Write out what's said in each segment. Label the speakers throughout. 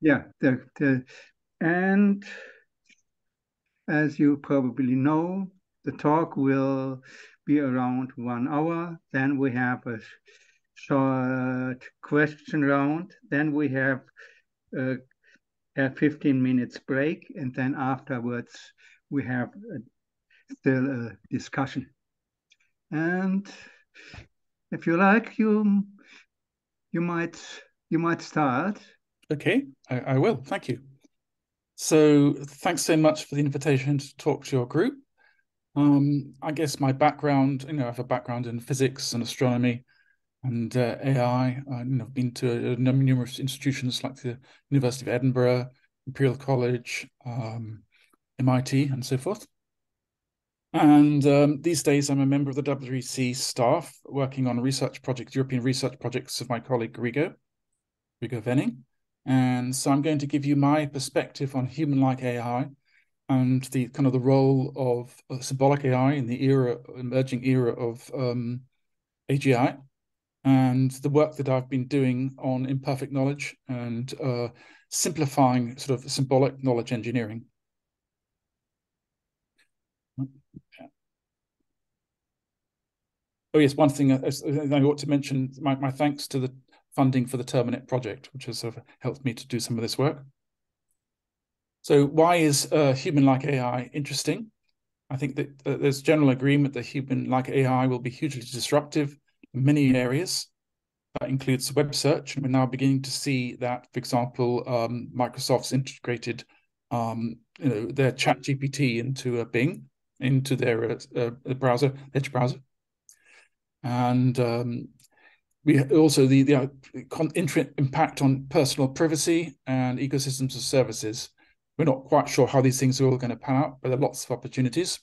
Speaker 1: Yeah, and as you probably know, the talk will be around 1 hour. Then we have a short question round. Then we have a 15 minutes break, and then afterwards we have still a discussion. And if you like, you might start.
Speaker 2: Okay, I will. Thank you. So thanks so much for the invitation to talk to your group. I guess my background, I have a background in physics and astronomy and AI. I've been to numerous institutions like the University of Edinburgh, Imperial College, MIT, and so forth. And these days, I'm a member of the WEC staff working on research projects, European research projects of my colleague Rigo Venning. And so I'm going to give you my perspective on human-like AI and the kind of the role of symbolic AI in the emerging era of AGI, and the work that I've been doing on imperfect knowledge and simplifying sort of symbolic knowledge engineering. Oh yes, one thing I ought to mention, my thanks to the funding for the Terminet project, which has sort of helped me to do some of this work. So why is human-like AI interesting? I think that there's general agreement that human-like AI will be hugely disruptive in many areas. That includes web search, and we're now beginning to see that, for example, Microsoft's integrated their ChatGPT into Bing, into their browser, Edge browser. And we also the impact on personal privacy and ecosystems of services. We're not quite sure how these things are all going to pan out, but there are lots of opportunities.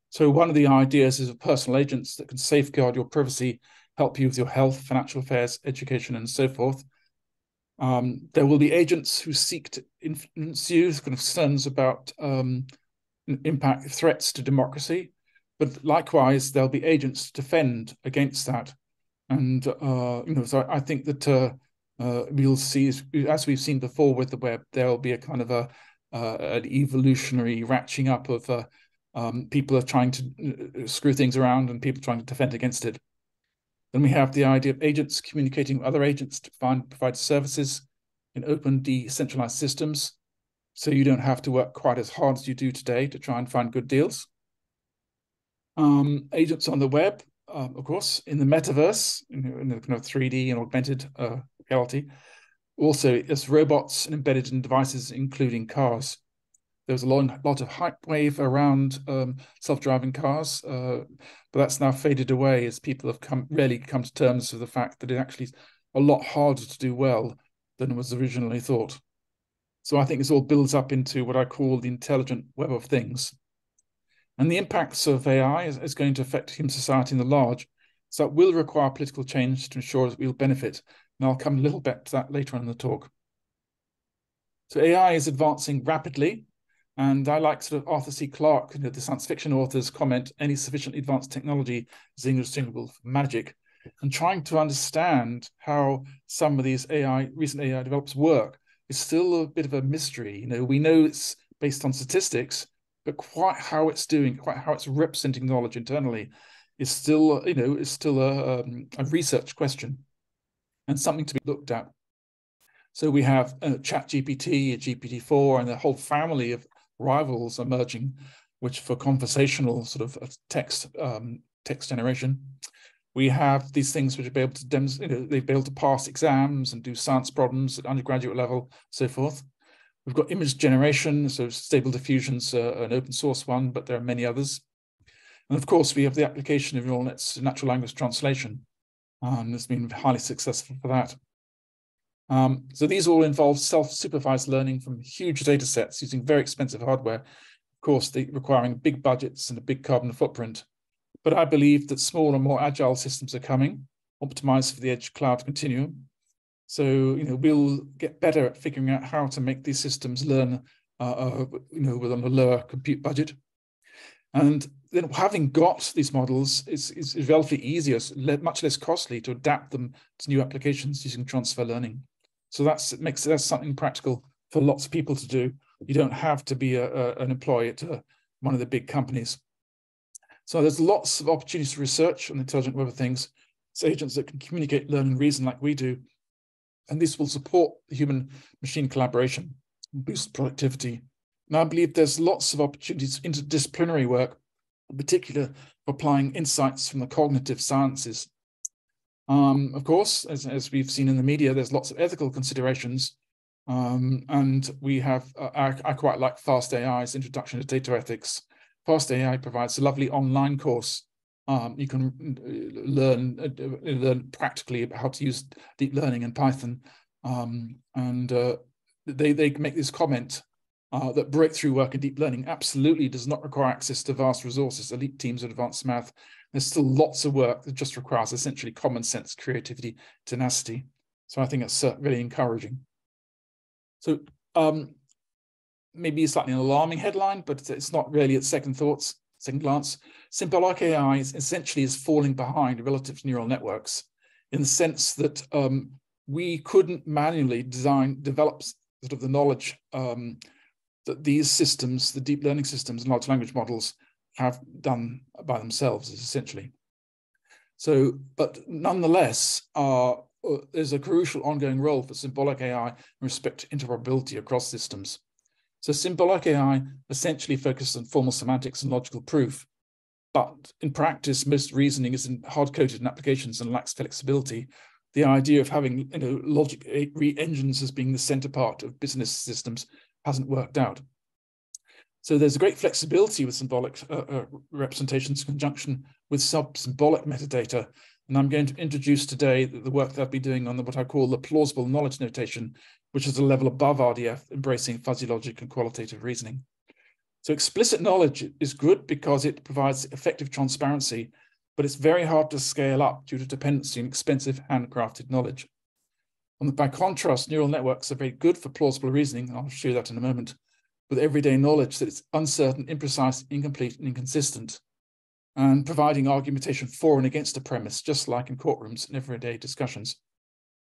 Speaker 2: So one of the ideas is of personal agents that can safeguard your privacy, help you with your health, financial affairs, education, and so forth. There will be agents who seek to influence you, kind of concerns about impact threats to democracy, but likewise, there'll be agents to defend against that. And so I think that we'll see, as we've seen before with the web, there'll be a kind of an evolutionary ratcheting up of people are trying to screw things around and people trying to defend against it. Then we have the idea of agents communicating with other agents to provide services in open, decentralized systems, so you don't have to work quite as hard as you do today to try and find good deals. Agents on the web, of course, in the metaverse, in the kind of 3D and augmented reality. Also, as robots and embedded in devices, including cars. There was a lot of hype wave around self-driving cars, but that's now faded away as people have really come to terms with the fact that it actually is a lot harder to do well than was originally thought. So I think this all builds up into what I call the intelligent web of things. And the impacts of AI is going to affect human society in the large. So it will require political change to ensure that we'll benefit. And I'll come a little bit to that later on in the talk. So AI is advancing rapidly. And I like sort of Arthur C. Clarke, the science fiction author's comment, any sufficiently advanced technology is indistinguishable from magic. And trying to understand how some of these recent AI developments work is still a bit of a mystery. We know it's based on statistics, but quite how it's doing, quite how it's representing knowledge internally is still, a research question and something to be looked at. So we have ChatGPT, GPT-4, and a whole family of rivals emerging, which for conversational sort of text generation. We have these things which are able to demonstrate, they'll be able to pass exams and do science problems at undergraduate level, so forth. We've got image generation, so Stable Diffusion's an open source one, but there are many others. And of course, we have the application of neural nets to natural language translation, and it's been highly successful for that. So these all involve self-supervised learning from huge data sets using very expensive hardware, of course, requiring big budgets and a big carbon footprint. But I believe that smaller and more agile systems are coming, optimized for the edge cloud continuum. So, we'll get better at figuring out how to make these systems learn, with a lower compute budget. And then having got these models, it's relatively easier, much less costly to adapt them to new applications using transfer learning. So that's something practical for lots of people to do. You don't have to be an employee at one of the big companies. So there's lots of opportunities for research on intelligent web of things. It's agents that can communicate, learn, and reason like we do. And this will support the human-machine collaboration, boost productivity. And I believe there's lots of opportunities for interdisciplinary work, in particular for applying insights from the cognitive sciences. Of course, as we've seen in the media, there's lots of ethical considerations. And we have, I quite like Fast AI's Introduction to Data Ethics. Fast AI provides a lovely online course. You can learn practically about how to use deep learning in Python. They make this comment that breakthrough work in deep learning absolutely does not require access to vast resources, elite teams of advanced math. There's still lots of work that just requires essentially common sense, creativity, tenacity. So I think it's really encouraging. So maybe slightly an alarming headline, but it's not really at second glance. Symbolic AI essentially is falling behind relative to neural networks in the sense that we couldn't manually develop sort of the knowledge that these systems, the deep learning systems and large language models have done by themselves, essentially. So, but nonetheless, there's a crucial ongoing role for symbolic AI in respect to interoperability across systems. So symbolic AI essentially focuses on formal semantics and logical proof, but in practice, most reasoning is hard-coded in applications and lacks flexibility. The idea of having logic engines as being the center part of business systems hasn't worked out. So there's a great flexibility with symbolic representations in conjunction with sub-symbolic metadata. And I'm going to introduce today the work that I've been doing on what I call the plausible knowledge notation, which is a level above RDF, embracing fuzzy logic and qualitative reasoning. So explicit knowledge is good because it provides effective transparency, but it's very hard to scale up due to dependency and expensive handcrafted knowledge. By contrast, neural networks are very good for plausible reasoning, and I'll show you that in a moment, with everyday knowledge that it's uncertain, imprecise, incomplete, and inconsistent, and providing argumentation for and against a premise, just like in courtrooms and everyday discussions.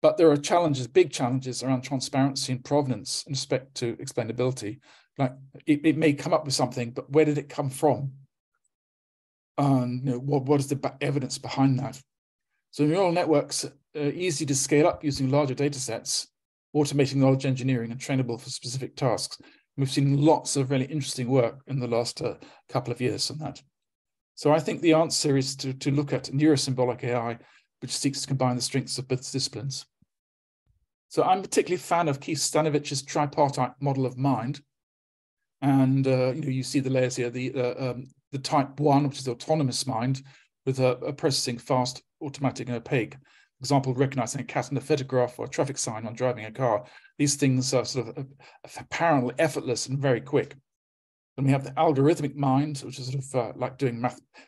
Speaker 2: But there are challenges, big challenges around transparency and provenance in respect to explainability. Like it may come up with something, but where did it come from? What is the evidence behind that? So neural networks are easy to scale up using larger data sets, automating knowledge engineering and trainable for specific tasks. We've seen lots of really interesting work in the last couple of years on that. So I think the answer is to look at neurosymbolic AI, which seeks to combine the strengths of both disciplines. So I'm particularly a fan of Keith Stanovich's tripartite model of mind. And you see the layers here, the type 1, which is the autonomous mind, with a processing fast, automatic, and opaque. For example, recognizing a cat in a photograph or a traffic sign when driving a car. These things are sort of apparently effortless and very quick. Then we have the algorithmic mind, which is sort of like doing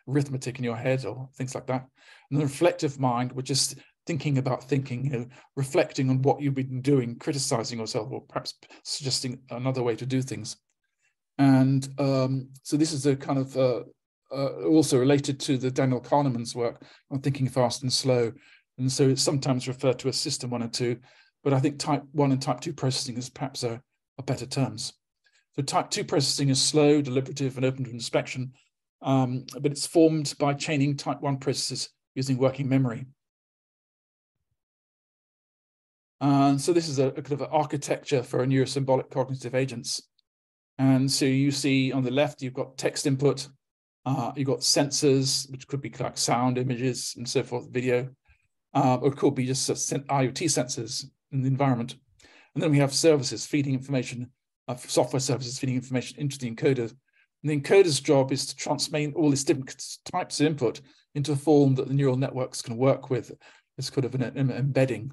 Speaker 2: arithmetic in your head or things like that. And the reflective mind, which is thinking about thinking, reflecting on what you've been doing, criticizing yourself, or perhaps suggesting another way to do things. And so this is a kind of also related to the Daniel Kahneman's work on thinking fast and slow. And so it's sometimes referred to as system 1 and 2, but I think type 1 and type 2 processing is perhaps are better terms. So type 2 processing is slow, deliberative, and open to inspection, but it's formed by chaining type 1 processes using working memory. And so this is a kind of an architecture for a neurosymbolic cognitive agents. And so you see on the left, you've got text input, you've got sensors, which could be like sound, images, and so forth, video, or it could be just IoT sensors in the environment. And then we have services feeding information, software services feeding information into the encoder. And the encoder's job is to transmit all these different types of input into a form that the neural networks can work with. It's kind of an embedding.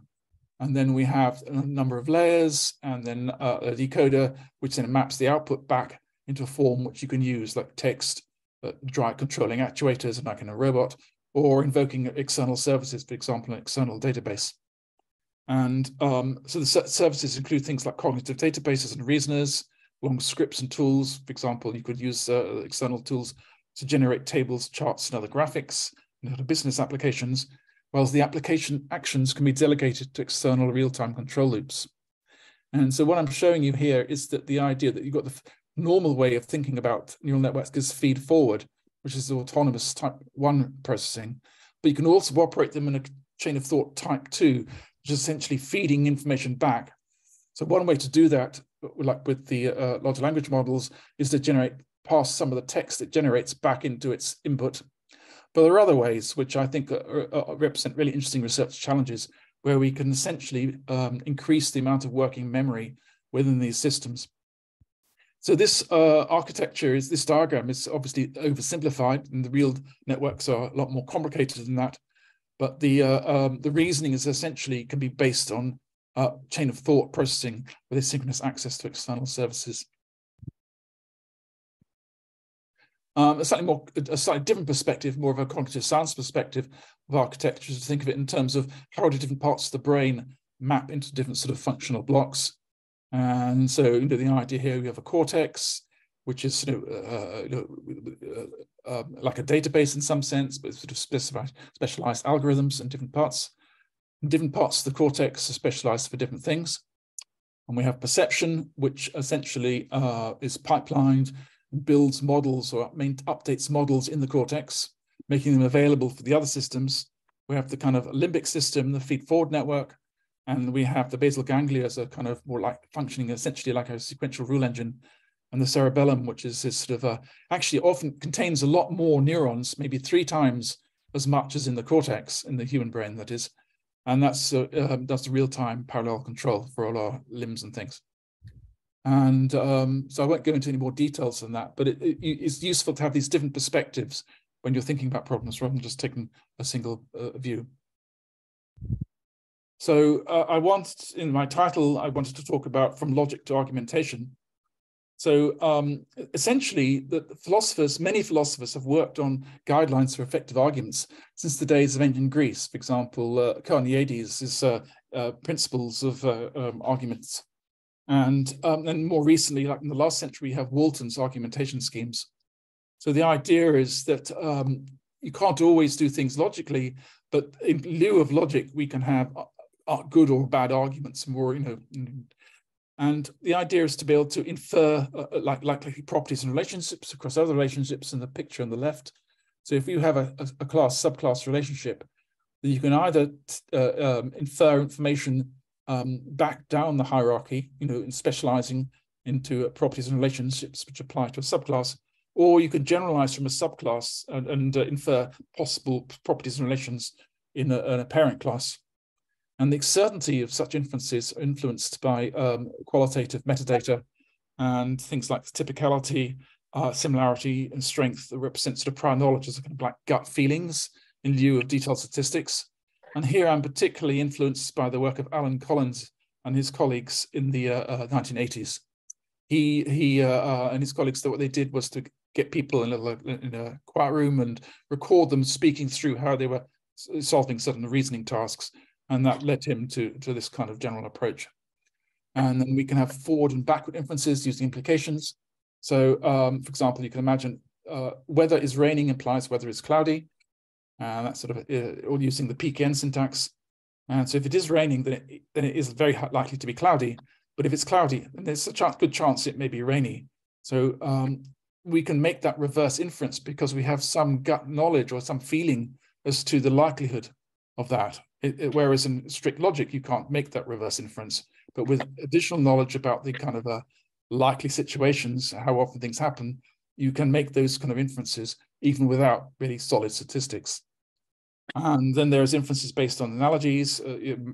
Speaker 2: And then we have a number of layers, and then a decoder, which then maps the output back into a form which you can use, like text, controlling actuators, like in a robot, or invoking external services, for example, an external database. And so the services include things like cognitive databases and reasoners, along with scripts and tools. For example, you could use external tools to generate tables, charts, and other graphics in other business applications, whilst the application actions can be delegated to external real-time control loops. And so what I'm showing you here is that the idea that you've got the normal way of thinking about neural networks is feed forward, which is autonomous type 1 processing, but you can also operate them in a chain of thought type 2, which is essentially feeding information back. So one way to do that, like with the large language models, is to pass some of the text it generates back into its input. But there are other ways, which I think represent really interesting research challenges, where we can essentially increase the amount of working memory within these systems. So this this diagram is obviously oversimplified, and the real networks are a lot more complicated than that. But the reasoning is essentially can be based on chain of thought processing with asynchronous access to external services. A slightly different perspective, more of a cognitive science perspective of architecture, to think of it in terms of how do different parts of the brain map into different sort of functional blocks. And so, the idea here, we have a cortex, which is like a database in some sense, but sort of specialized algorithms in different parts. And different parts of the cortex are specialized for different things. And we have perception, which essentially is pipelined, builds models or updates models in the cortex, making them available for the other systems. We have the kind of limbic system, the feed-forward network, and we have the basal ganglia as a kind of more like functioning essentially like a sequential rule engine, and the cerebellum, which is this sort of actually often contains a lot more neurons, maybe 3 times as much as in the cortex in the human brain, that is, and that's the real-time parallel control for all our limbs and things. And so I won't go into any more details than that, but it's useful to have these different perspectives when you're thinking about problems rather than just taking a single view. So in my title, I wanted to talk about from logic to argumentation. So essentially, many philosophers have worked on guidelines for effective arguments since the days of ancient Greece. For example, Carneades' principles of arguments. And more recently, like in the last century, we have Walton's argumentation schemes. So the idea is that you can't always do things logically, but in lieu of logic, we can have good or bad arguments, and the idea is to be able to infer likely properties and relationships across other relationships in the picture on the left. So if you have a subclass relationship, then you can either infer information back down the hierarchy, in specializing into properties and relationships which apply to a subclass, or you can generalize from a subclass and infer possible properties and relations in a parent class. And the certainty of such inferences are influenced by qualitative metadata and things like typicality, similarity, and strength that represent sort of prior knowledge as a kind of like gut feelings in lieu of detailed statistics. And here I'm particularly influenced by the work of Alan Collins and his colleagues in the 1980s. He and his colleagues, what they did was to get people in a quiet room and record them speaking through how they were solving certain reasoning tasks. And that led him to this kind of general approach. And then we can have forward and backward inferences using implications. So, for example, you can imagine weather is raining implies weather is cloudy. And that's sort of all using the peak-end syntax. And so if it is raining, then it is very likely to be cloudy. But if it's cloudy, then there's a good chance it may be rainy. So we can make that reverse inference because we have some gut knowledge or some feeling as to the likelihood of that. Whereas in strict logic, you can't make that reverse inference. But with additional knowledge about the kind of likely situations, how often things happen, you can make those kind of inferences even without really solid statistics. And then there's inferences based on analogies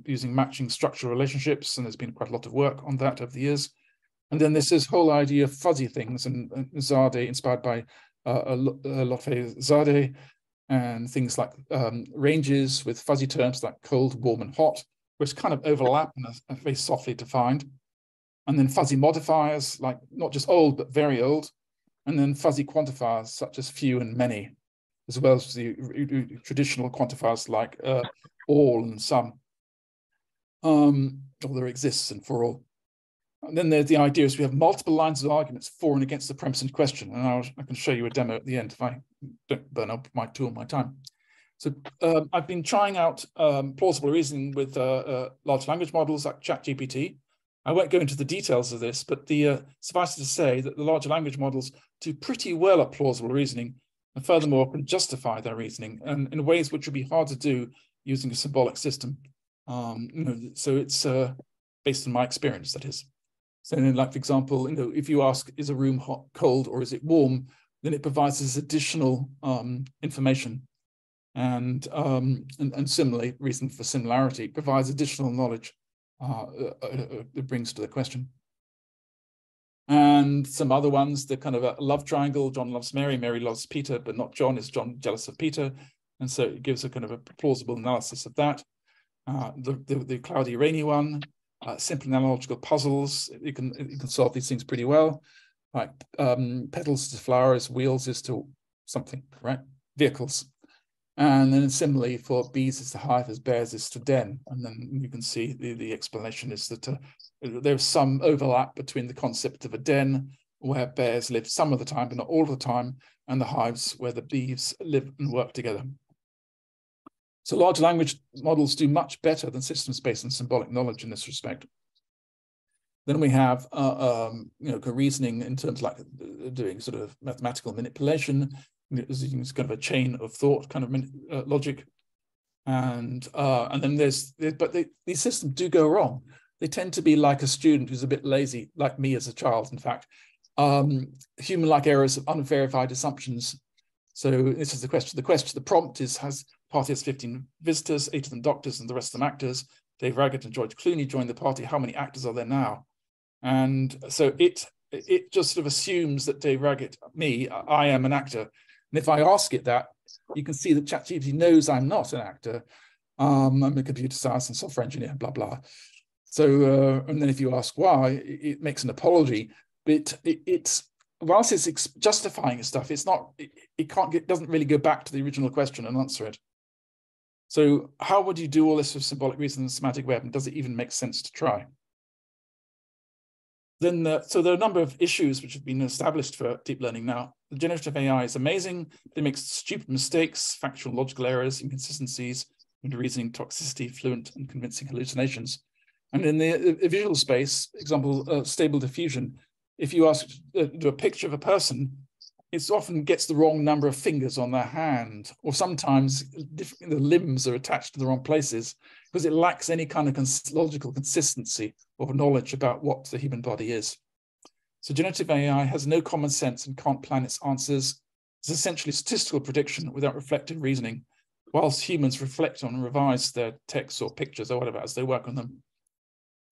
Speaker 2: using matching structural relationships, and there's been quite a lot of work on that over the years. And then there's this whole idea of fuzzy things, and Zade, inspired by Zade, and things like ranges with fuzzy terms like cold, warm, and hot, which kind of overlap and are very softly defined. And then fuzzy modifiers, like not just old, but very old. And then fuzzy quantifiers, such as few and many, as well as the traditional quantifiers like all and some, or there exists and for all. And then the idea is we have multiple lines of arguments for and against the premise in question. And I can show you a demo at the end if I don't burn up my time. So I've been trying out plausible reasoning with large language models like ChatGPT. I won't go into the details of this, but suffice it to say that the large language models do pretty well at plausible reasoning, and furthermore can justify their reasoning and in ways which would be hard to do using a symbolic system. So it's based on my experience, that is. So, like for example, if you ask, is a room hot, cold, or is it warm, then it provides this additional information. And similarly, reason for similarity provides additional knowledge it brings to the question. And some other ones, they're kind of a love triangle. John loves Mary, Mary loves Peter, but not John. Is John jealous of Peter? And so it gives a kind of a plausible analysis of that. The cloudy, rainy one, simple analogical puzzles. You can solve these things pretty well. Like petals to flowers, wheels is to something, right? Vehicles. And then similarly for bees is to hive, as bears is to den. And then you can see the explanation is that there's some overlap between the concept of a den where bears live some of the time, but not all of the time, and the hives where the bees live and work together. So large language models do much better than systems based on symbolic knowledge in this respect. Then we have reasoning in terms like doing sort of mathematical manipulation, it's kind of a chain of thought kind of logic, and then these systems do go wrong. They tend to be like a student who's a bit lazy, like me as a child, in fact. Human-like errors of unverified assumptions. So this is the question. The prompt is: party has 15 visitors, 8 of them doctors and the rest of them actors. Dave Raggett and George Clooney joined the party. How many actors are there now? And so it just sort of assumes that Dave Raggett, I am an actor. And if I ask it that, you can see that ChatGPT knows I'm not an actor. I'm a computer science and software engineer, blah, blah. So, and then if you ask why, it makes an apology. But whilst it's justifying its stuff, it doesn't really go back to the original question and answer it. So how would you do all this with symbolic reasoning and semantic web? And does it even make sense to try? Then, so there are a number of issues which have been established for deep learning now. The generative AI is amazing. It makes stupid mistakes, factual logical errors, inconsistencies, reasoning toxicity, fluent and convincing hallucinations. And in the visual space, example, stable diffusion, if you ask to do a picture of a person, it often gets the wrong number of fingers on their hand, or sometimes the limbs are attached to the wrong places because it lacks any kind of logical consistency or knowledge about what the human body is. So generative AI has no common sense and can't plan its answers. It's essentially statistical prediction without reflective reasoning, whilst humans reflect on and revise their texts or pictures or whatever as they work on them.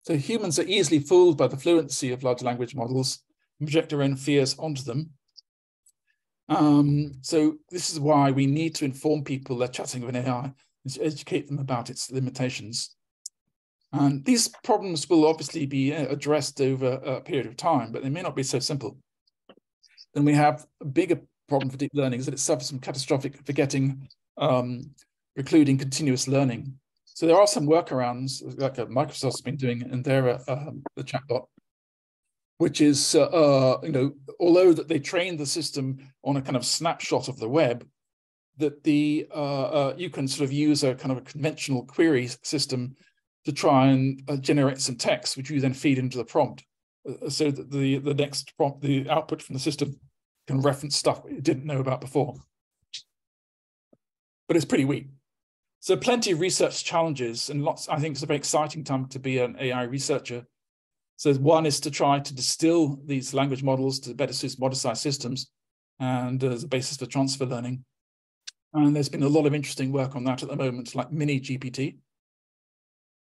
Speaker 2: So humans are easily fooled by the fluency of large language models and project their own fears onto them. So this is why we need to inform people they're chatting with an AI and to educate them about its limitations. And these problems will obviously be addressed over a period of time, but they may not be so simple. Then we have a bigger problem for deep learning is that it suffers from catastrophic forgetting, precluding continuous learning. So there are some workarounds, like Microsoft's been doing in their the chatbot, which is, although that they trained the system on a kind of snapshot of the web, that you can sort of use a kind of a conventional query system to try and generate some text, which you then feed into the prompt, so that the next prompt, the output from the system, can reference stuff you didn't know about before. But it's pretty weak. So plenty of research challenges, and lots. I think it's a very exciting time to be an AI researcher. So one is to try to distill these language models to better suit model-sized systems, and as a basis for transfer learning. And there's been a lot of interesting work on that at the moment, like mini GPT.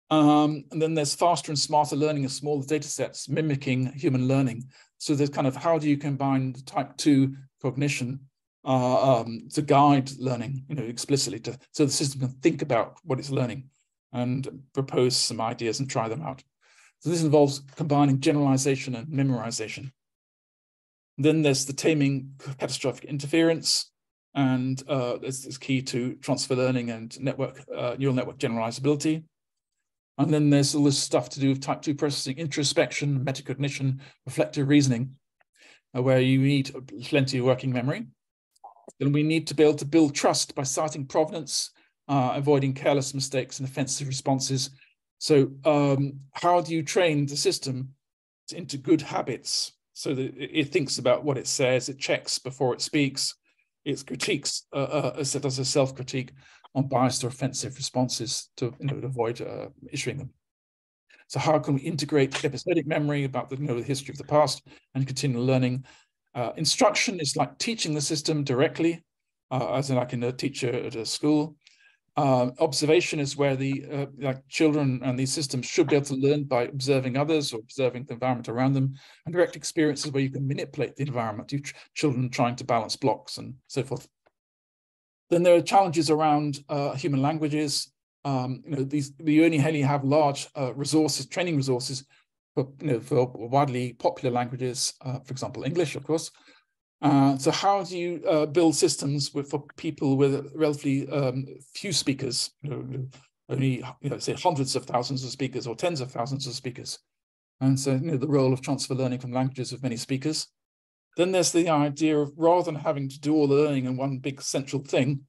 Speaker 2: And then there's faster and smarter learning of smaller data sets mimicking human learning. So there's kind of how do you combine type 2 cognition to guide learning, explicitly, so the system can think about what it's learning and propose some ideas and try them out. So this involves combining generalization and memorization. Then there's the taming catastrophic interference, and this is key to transfer learning and neural network generalizability. And then there's all this stuff to do with type 2 processing, introspection, metacognition, reflective reasoning, where you need plenty of working memory. then we need to be able to build trust by citing provenance, avoiding careless mistakes and offensive responses. So how do you train the system into good habits so that it thinks about what it says, it checks before it speaks, it critiques, as it does a self-critique on biased or offensive responses to avoid issuing them. So how can we integrate episodic memory about the history of the past and continue learning? Instruction is like teaching the system directly, as in like in a teacher at a school. Observation is where the like children and these systems should be able to learn by observing others or observing the environment around them. And direct experiences where you can manipulate the environment, children trying to balance blocks and so forth. Then there are challenges around human languages. We only really have large resources, training resources for widely popular languages, for example, English, of course. So how do you build systems for people with relatively few speakers, only say hundreds of thousands of speakers or tens of thousands of speakers? And so the role of transfer learning from languages with many speakers. Then there's the idea of, rather than having to do all the learning in one big central thing,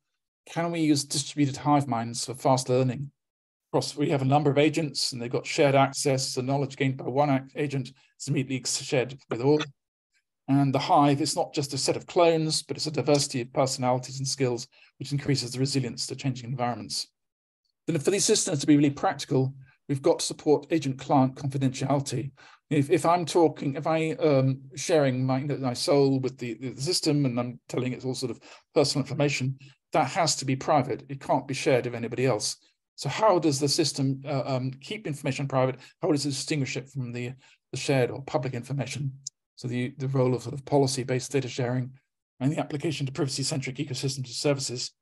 Speaker 2: can we use distributed hive minds for fast learning? We have a number of agents and they've got shared access. The knowledge gained by one agent is immediately shared with all. And the hive is not just a set of clones, but it's a diversity of personalities and skills, which increases the resilience to changing environments. Then for these systems to be really practical, we've got to support agent-client confidentiality. If I'm sharing my soul with the system and I'm telling it all sort of personal information, that has to be private. It can't be shared with anybody else. So how does the system keep information private? How does it distinguish it from the shared or public information? So the role of sort of policy-based data sharing and the application to privacy-centric ecosystems and services.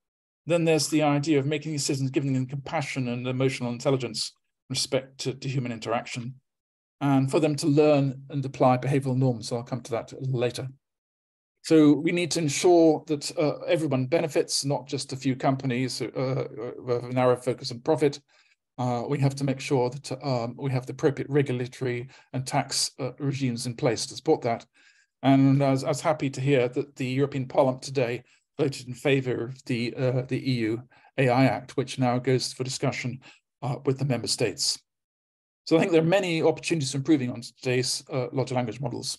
Speaker 2: Then there's the idea of making these systems, giving them compassion and emotional intelligence, respect to human interaction, and for them to learn and apply behavioral norms. So I'll come to that a little later. So we need to ensure that everyone benefits, not just a few companies with a narrow focus on profit. We have to make sure that we have the appropriate regulatory and tax regimes in place to support that. And I was happy to hear that the European Parliament today voted in favour of the EU AI Act, which now goes for discussion with the member states. So I think there are many opportunities for improving on today's large language models.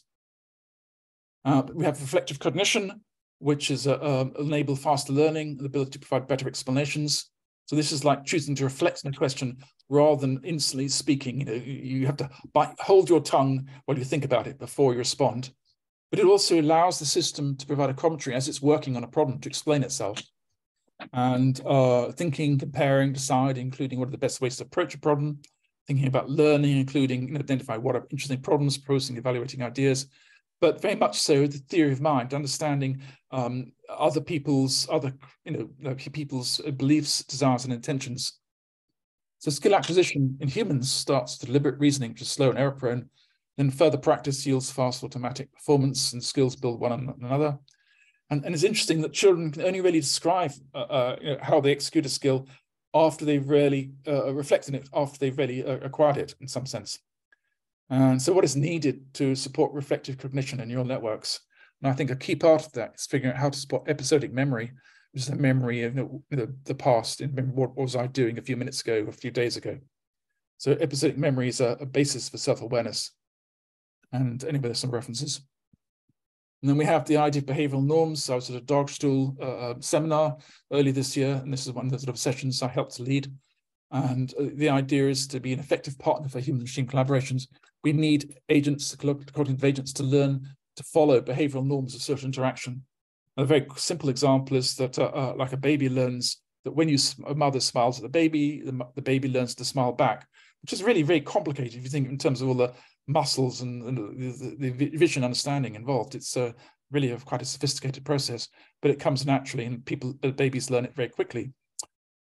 Speaker 2: We have reflective cognition, which is enable faster learning, the ability to provide better explanations. So this is like choosing to reflect on a question rather than instantly speaking. You have to hold your tongue while you think about it before you respond. But it also allows the system to provide a commentary as it's working on a problem to explain itself. And thinking, comparing, deciding, including what are the best ways to approach a problem, thinking about learning, including identifying what are interesting problems, proposing, evaluating ideas, but very much so the theory of mind, understanding other people's beliefs, desires, and intentions. So skill acquisition in humans starts with deliberate reasoning, which is slow and error-prone. Then further practice yields fast automatic performance, and skills build one on another. And it's interesting that children can only really describe how they execute a skill after they've really reflected it, after they've really acquired it in some sense. And so what is needed to support reflective cognition in neural networks? And I think a key part of that is figuring out how to support episodic memory, which is a memory of the past, and what was I doing a few minutes ago, a few days ago. So episodic memory is a basis for self-awareness. And anyway, there's some references. And then we have the idea of behavioral norms. So I was at a Darmstadt seminar early this year, and this is one of the sort of sessions I helped to lead. And the idea is to be an effective partner for human-machine collaborations. We need agents, cognitive agents, to learn to follow behavioral norms of social interaction. And a very simple example is that like a baby learns that when a mother smiles at the baby learns to smile back, which is really very complicated if you think in terms of all the muscles and the vision understanding involved. It's really quite a sophisticated process, but it comes naturally, and babies learn it very quickly.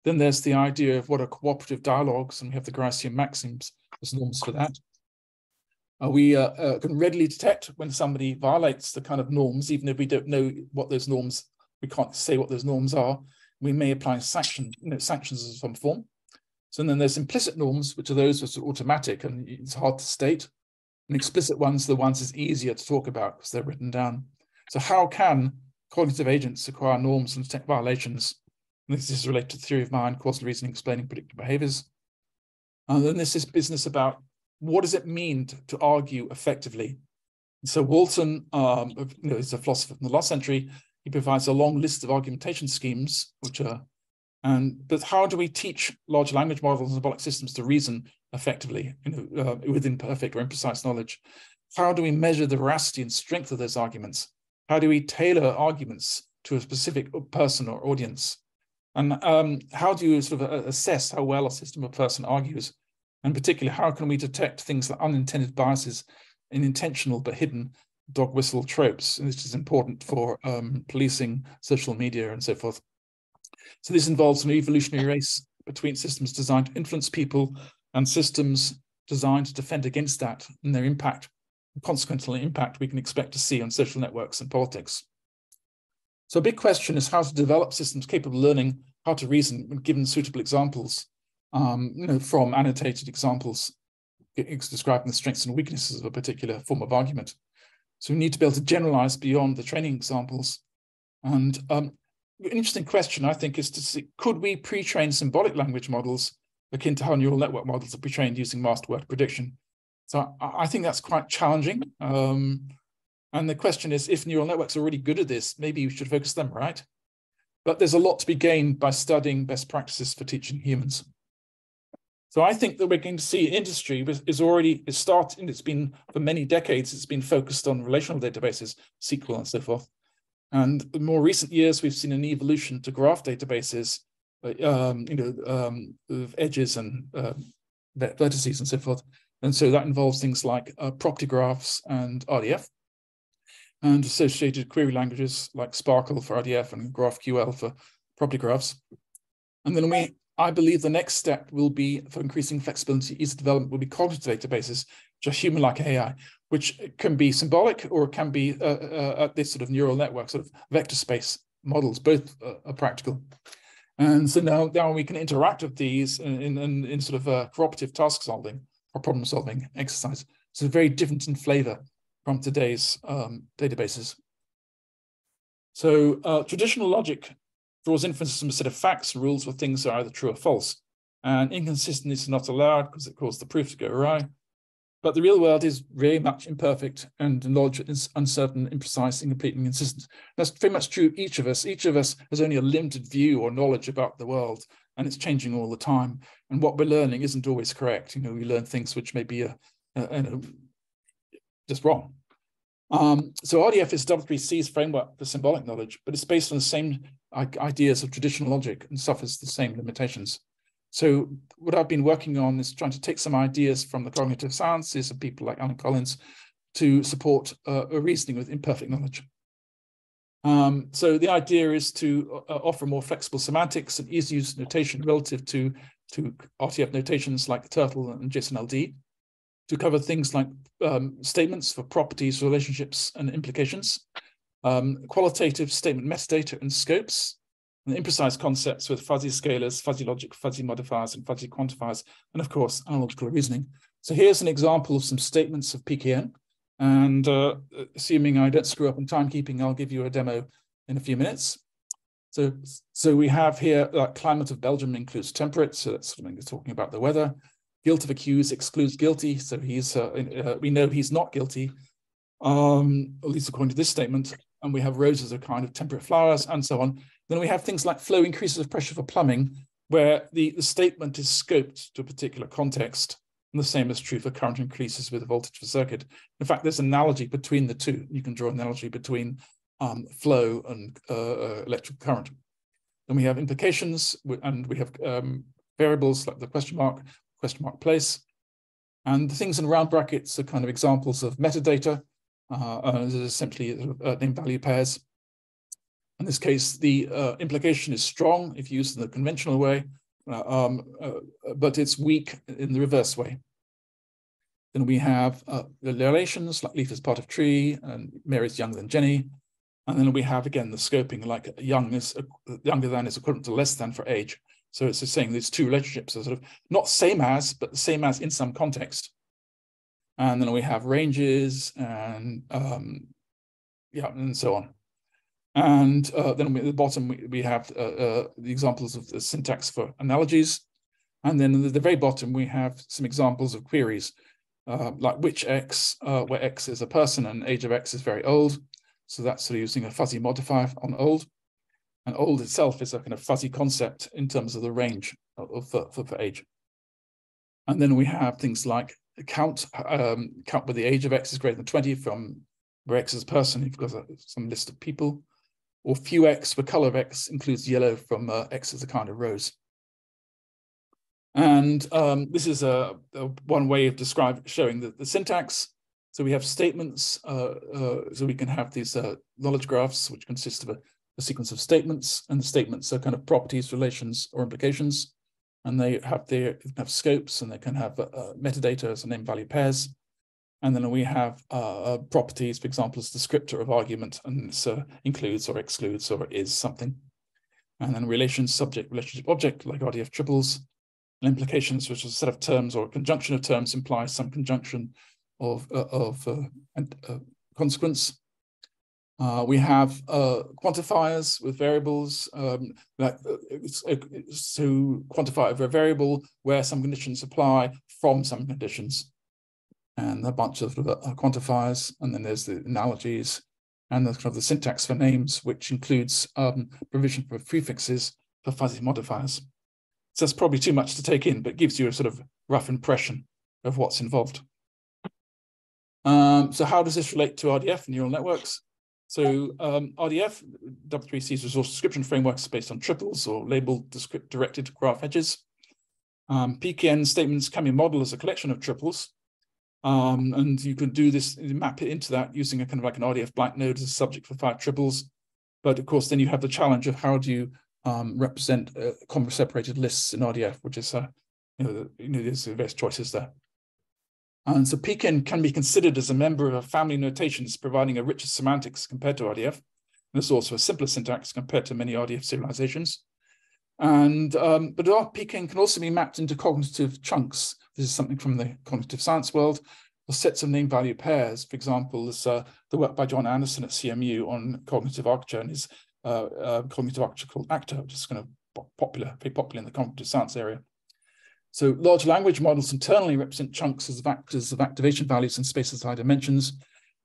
Speaker 2: Then there's the idea of what are cooperative dialogues, and we have the Gricean maxims as norms for that. We can readily detect when somebody violates the kind of norms, even if we don't know what those norms, we can't say what those norms are. We may apply sanctions of some form. So then there's implicit norms, which are those which are automatic and it's hard to state. And explicit ones, the ones it's easier to talk about because they're written down. So how can cognitive agents acquire norms and detect violations. And this is related to the theory of mind, causal reasoning, explaining predictive behaviors. And then there's this business about what does it mean to argue effectively. So Walton, is a philosopher from the last century. He provides a long list of argumentation schemes, but how do we teach large language models and symbolic systems to reason effectively, within perfect or imprecise knowledge? How do we measure the veracity and strength of those arguments? How do we tailor arguments to a specific person or audience? And how do you sort of assess how well a system or person argues? And particularly, how can we detect things like unintended biases in intentional but hidden dog whistle tropes? And this is important for policing social media and so forth. So this involves an evolutionary race between systems designed to influence people and systems designed to defend against that and their impact, consequential impact we can expect to see on social networks and politics. So a big question is how to develop systems capable of learning how to reason when given suitable examples, from annotated examples describing the strengths and weaknesses of a particular form of argument. So we need to be able to generalize beyond the training examples. And an interesting question, I think, is to see, could we pre-train symbolic language models akin to how neural network models are pre-trained using master word prediction? So I think that's quite challenging. And the question is, if neural networks are really good at this, maybe we should focus them, right? But there's a lot to be gained by studying best practices for teaching humans. So I think that we're going to see industry is starting, it's been for many decades, it's been focused on relational databases, SQL and so forth. And in more recent years, we've seen an evolution to graph databases, of edges and vertices and so forth. And so that involves things like property graphs and RDF, and associated query languages like Sparkle for RDF and GraphQL for property graphs. And then I believe the next step will be, for increasing flexibility, ease of development, will be cognitive databases, which are human-like AI, which can be symbolic or it can be this sort of neural network, sort of vector space models. Both are practical. And so now we can interact with these in sort of cooperative task solving or problem solving exercise. So very different in flavor from today's databases. So traditional logic draws inferences from a set of facts and rules where things are either true or false. And inconsistency is not allowed because it causes the proof to go awry. But the real world is very much imperfect, and the knowledge is uncertain, imprecise, incomplete, and inconsistent. That's very much true of each of us. Each of us has only a limited view or knowledge about the world, and it's changing all the time. And what we're learning isn't always correct. We learn things which may be just wrong. So RDF is W3C's framework for symbolic knowledge, but it's based on the same ideas of traditional logic and suffers the same limitations. So what I've been working on is trying to take some ideas from the cognitive sciences of people like Alan Collins to support a reasoning with imperfect knowledge. So the idea is to offer more flexible semantics and easy use notation relative to RTF notations like Turtle and JSON-LD, to cover things like statements for properties, relationships, and implications, qualitative statement metadata and scopes, and imprecise concepts with fuzzy scalars, fuzzy logic, fuzzy modifiers, and fuzzy quantifiers, and of course, analogical reasoning. So here's an example of some statements of PKN, and assuming I don't screw up in timekeeping, I'll give you a demo in a few minutes. So we have here climate of Belgium includes temperate, so that's something that's talking about the weather. Guilt of accused excludes guilty, so we know he's not guilty, at least according to this statement. And we have roses are kind of temperate flowers, and so on. Then we have things like flow increases of pressure for plumbing, where the statement is scoped to a particular context. And the same is true for current increases with voltage for circuit. In fact, there's an analogy between the two. You can draw an analogy between flow and electrical current. Then we have implications, and we have variables like the question mark place. And the things in round brackets are kind of examples of metadata. This is essentially name value pairs. In this case, the implication is strong if used in the conventional way, but it's weak in the reverse way. Then we have the relations, like Leaf is part of tree, and Mary's younger than Jenny. And then we have, again, the scoping, like younger than is equivalent to less than for age. So it's just saying these two relationships are sort of not same as, but the same as in some context. And then we have ranges and and so on. And then at the bottom, we have the examples of the syntax for analogies. And then at the very bottom, we have some examples of queries, like which X, where X is a person and age of X is very old. So that's sort of using a fuzzy modifier on old. And old itself is a kind of fuzzy concept in terms of the range for age. And then we have things like count where the age of X is greater than 20 from where X is a person, you've got some list of people, or few X where color of X includes yellow from X as a kind of rose. And this is one way of showing the syntax. So we have statements, so we can have these knowledge graphs, which consist of a sequence of statements, and the statements are kind of properties, relations, or implications. And they have scopes, and they can have metadata as name value pairs. And then we have properties, for example, as descriptor of argument, and so includes or excludes or is something. And then relations, subject, relationship, object, like RDF triples. And implications, which is a set of terms or a conjunction of terms, implies some conjunction of consequence. We have quantifiers with variables, to quantify a variable where some conditions apply from some conditions, and a bunch of quantifiers. And then there's the analogies, and there's kind of the syntax for names, which includes provision for prefixes for fuzzy modifiers. So that's probably too much to take in, but gives you a sort of rough impression of what's involved. So how does this relate to RDF, neural networks? So RDF, W3C's resource description framework, is based on triples or labeled directed graph edges. PKN statements can be modeled as a collection of triples. And you can do this, map it into that using a kind of like an RDF blank node as a subject for 5 triples. But of course, then you have the challenge of how do you represent comma separated lists in RDF, which is, there's various choices there. And so PKN can be considered as a member of a family of notations, providing a richer semantics compared to RDF. And there's also a simpler syntax compared to many RDF serializations. And but PKN can also be mapped into cognitive chunks. This is something from the cognitive science world. Or sets of name value pairs. For example, there's the work by John Anderson at CMU on cognitive architecture, and his cognitive architecture called ACTA, which is kind of very popular in the cognitive science area. So large language models internally represent chunks as vectors of activation values in spaces of high dimensions.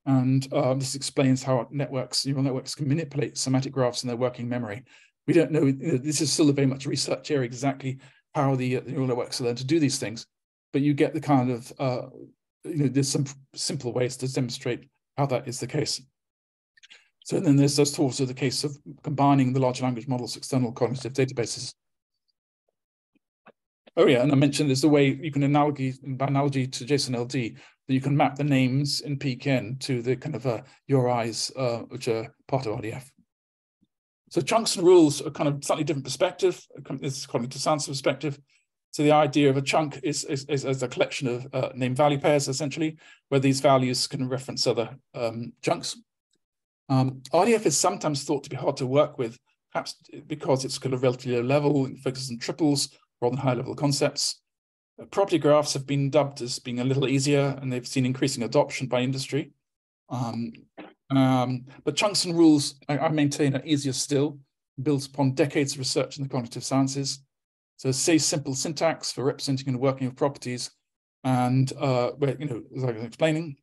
Speaker 2: And this explains how neural networks can manipulate semantic graphs in their working memory. We don't know, this is still a very much research area exactly how the neural networks learn to do these things, but you get the kind of, there's some simple ways to demonstrate how that is the case. So then there's also the case of combining the large language models, external cognitive databases. Oh yeah, and I mentioned there's the way you can by analogy to JSON-LD, that you can map the names in PKN to the kind of URIs, which are part of RDF. So chunks and rules are kind of slightly different perspective. This is cognitive science perspective. So the idea of a chunk is a collection of name value pairs, essentially, where these values can reference other chunks. RDF is sometimes thought to be hard to work with, perhaps because it's kind of relatively low level and focuses on triples rather than high level concepts. Property graphs have been dubbed as being a little easier, and they've seen increasing adoption by industry. But chunks and rules, I maintain, are easier still, built upon decades of research in the cognitive sciences. So say simple syntax for representing and working with properties, and where, as I was explaining,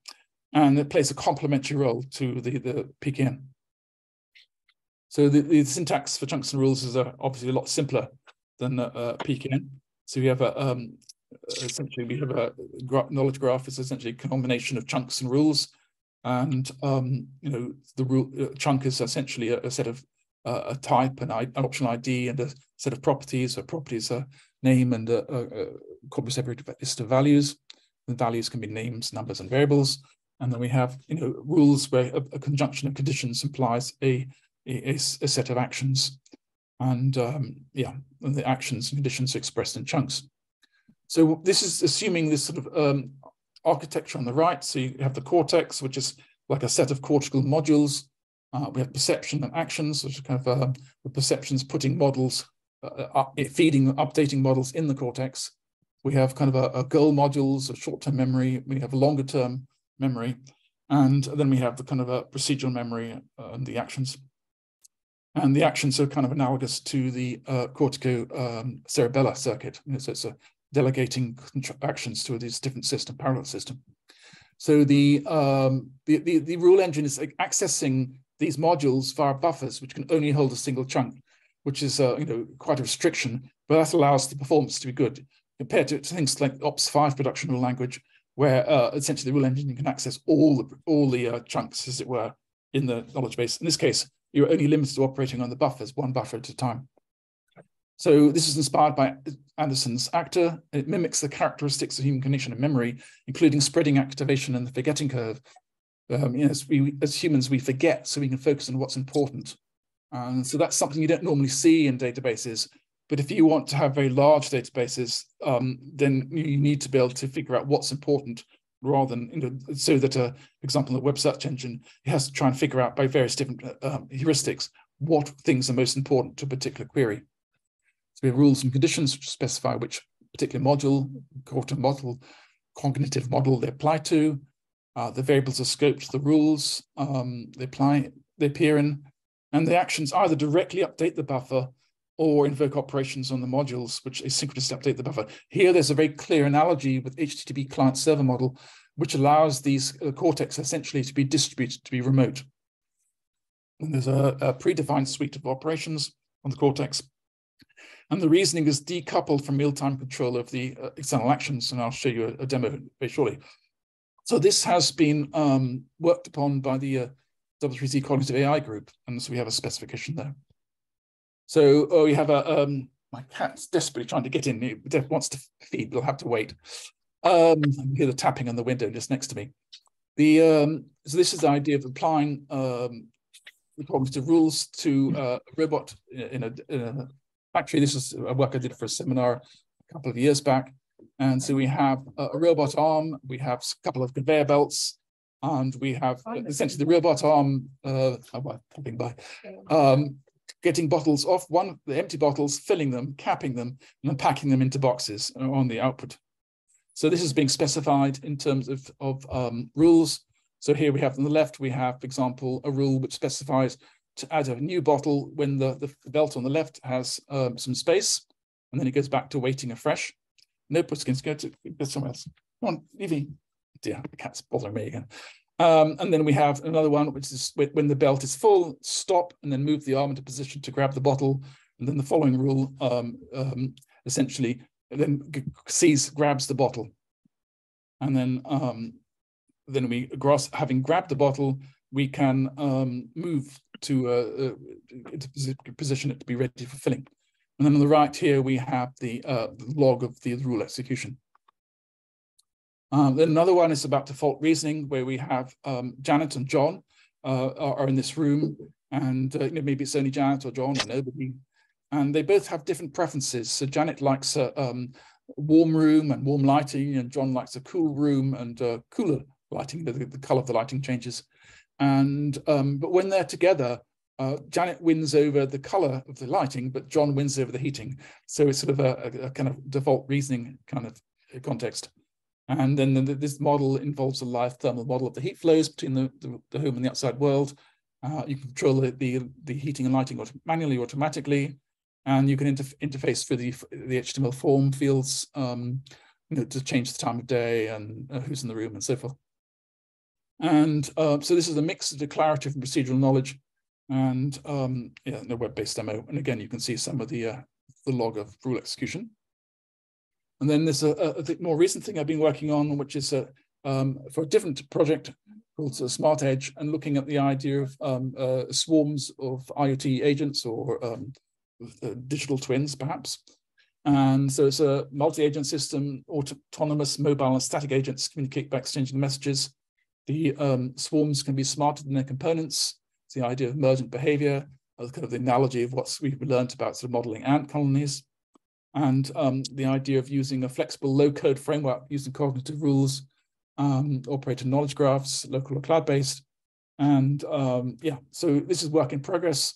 Speaker 2: and it plays a complementary role to the PKN. So the syntax for chunks and rules is obviously a lot simpler than PKN. So we have essentially we have a knowledge graph is essentially a combination of chunks and rules, and the rule chunk is essentially a set of a type, an optional ID, and a set of properties. So properties are name and a corpus separated list of values. The values can be names, numbers, and variables. And then we have rules where a conjunction of conditions implies a set of actions, and and the actions and conditions are expressed in chunks. So this is assuming this sort of architecture on the right. So you have the cortex, which is like a set of cortical modules. We have perception and actions, which are kind of the perceptions putting models, updating models in the cortex. We have kind of a goal modules, a short-term memory. We have a longer-term memory, and then we have the kind of a procedural memory and the actions. And the actions are kind of analogous to the cortico-cerebellar circuit. So it's a delegating actions to this different system, parallel system. So the rule engine is accessing these modules via buffers, which can only hold a single chunk, which is quite a restriction, but that allows the performance to be good compared to things like OPS5 production rule language, where essentially the rule engine can access all the chunks, as it were, in the knowledge base. In this case, you're only limited to operating on the buffers, one buffer at a time. So this is inspired by Anderson's actor. It mimics the characteristics of human cognition and memory, including spreading activation and the forgetting curve. As humans, we forget, so we can focus on what's important. And so that's something you don't normally see in databases. But if you want to have very large databases, then you need to be able to figure out what's important, rather than, so that, for example, in the web search engine, it has to try and figure out by various different heuristics what things are most important to a particular query. So we have rules and conditions which specify which particular module, cognitive model they apply to. The variables are scoped to the rules they appear in, and the actions either directly update the buffer or invoke operations on the modules, which asynchronously update the buffer. Here, there's a very clear analogy with HTTP client-server model, which allows these cortex essentially to be distributed, to be remote. And there's a predefined suite of operations on the cortex. And the reasoning is decoupled from real-time control of the external actions, and I'll show you a demo very shortly. So this has been worked upon by the W3C Cognitive AI group, and so we have a specification there. So we have my cat's desperately trying to get in. He wants to feed, we'll have to wait. I can hear the tapping on the window just next to me. So this is the idea of applying the cognitive rules to a robot in a factory. This is a work I did for a seminar a couple of years back. And so we have a robot arm, we have a couple of conveyor belts, and we have essentially the robot arm, popping by, getting bottles off the empty bottles, filling them, capping them, and then packing them into boxes on the output. So this is being specified in terms of rules. So here we have on the left, we have, for example, a rule which specifies to add a new bottle when the belt on the left has some space, and then it goes back to waiting afresh. No, it's going to go somewhere else. Come on, Evie. Dear, the cat's bothering me again. And then we have another one, which is when the belt is full, stop, and then move the arm into position to grab the bottle. And then the following rule, essentially, then grabs the bottle. And then we, having grabbed the bottle, we can move to position it to be ready for filling. And then on the right here, we have the log of the rule execution. Then another one is about default reasoning, where we have Janet and John are in this room, and maybe it's only Janet or John or nobody, and they both have different preferences. So Janet likes a warm room and warm lighting, and John likes a cool room and cooler lighting. The color of the lighting changes, and but when they're together, Janet wins over the color of the lighting, but John wins over the heating. So it's sort of a kind of default reasoning kind of context. And then this model involves a live thermal model of the heat flows between the home and the outside world. You can control the heating and lighting manually or automatically, and you can interface through the HTML form fields to change the time of day and who's in the room and so forth. And so this is a mix of declarative and procedural knowledge, and the web-based demo. And again, you can see some of the log of rule execution. And then there's a more recent thing I've been working on, which is for a different project called Smart Edge, and looking at the idea of swarms of IoT agents or digital twins, perhaps. And so it's a multi-agent system, autonomous mobile and static agents communicate by exchanging messages. The swarms can be smarter than their components. It's the idea of emergent behavior, kind of the analogy of what we've learned about sort of modeling ant colonies. And the idea of using a flexible low-code framework using cognitive rules, operator knowledge graphs, local or cloud-based. And so this is work in progress,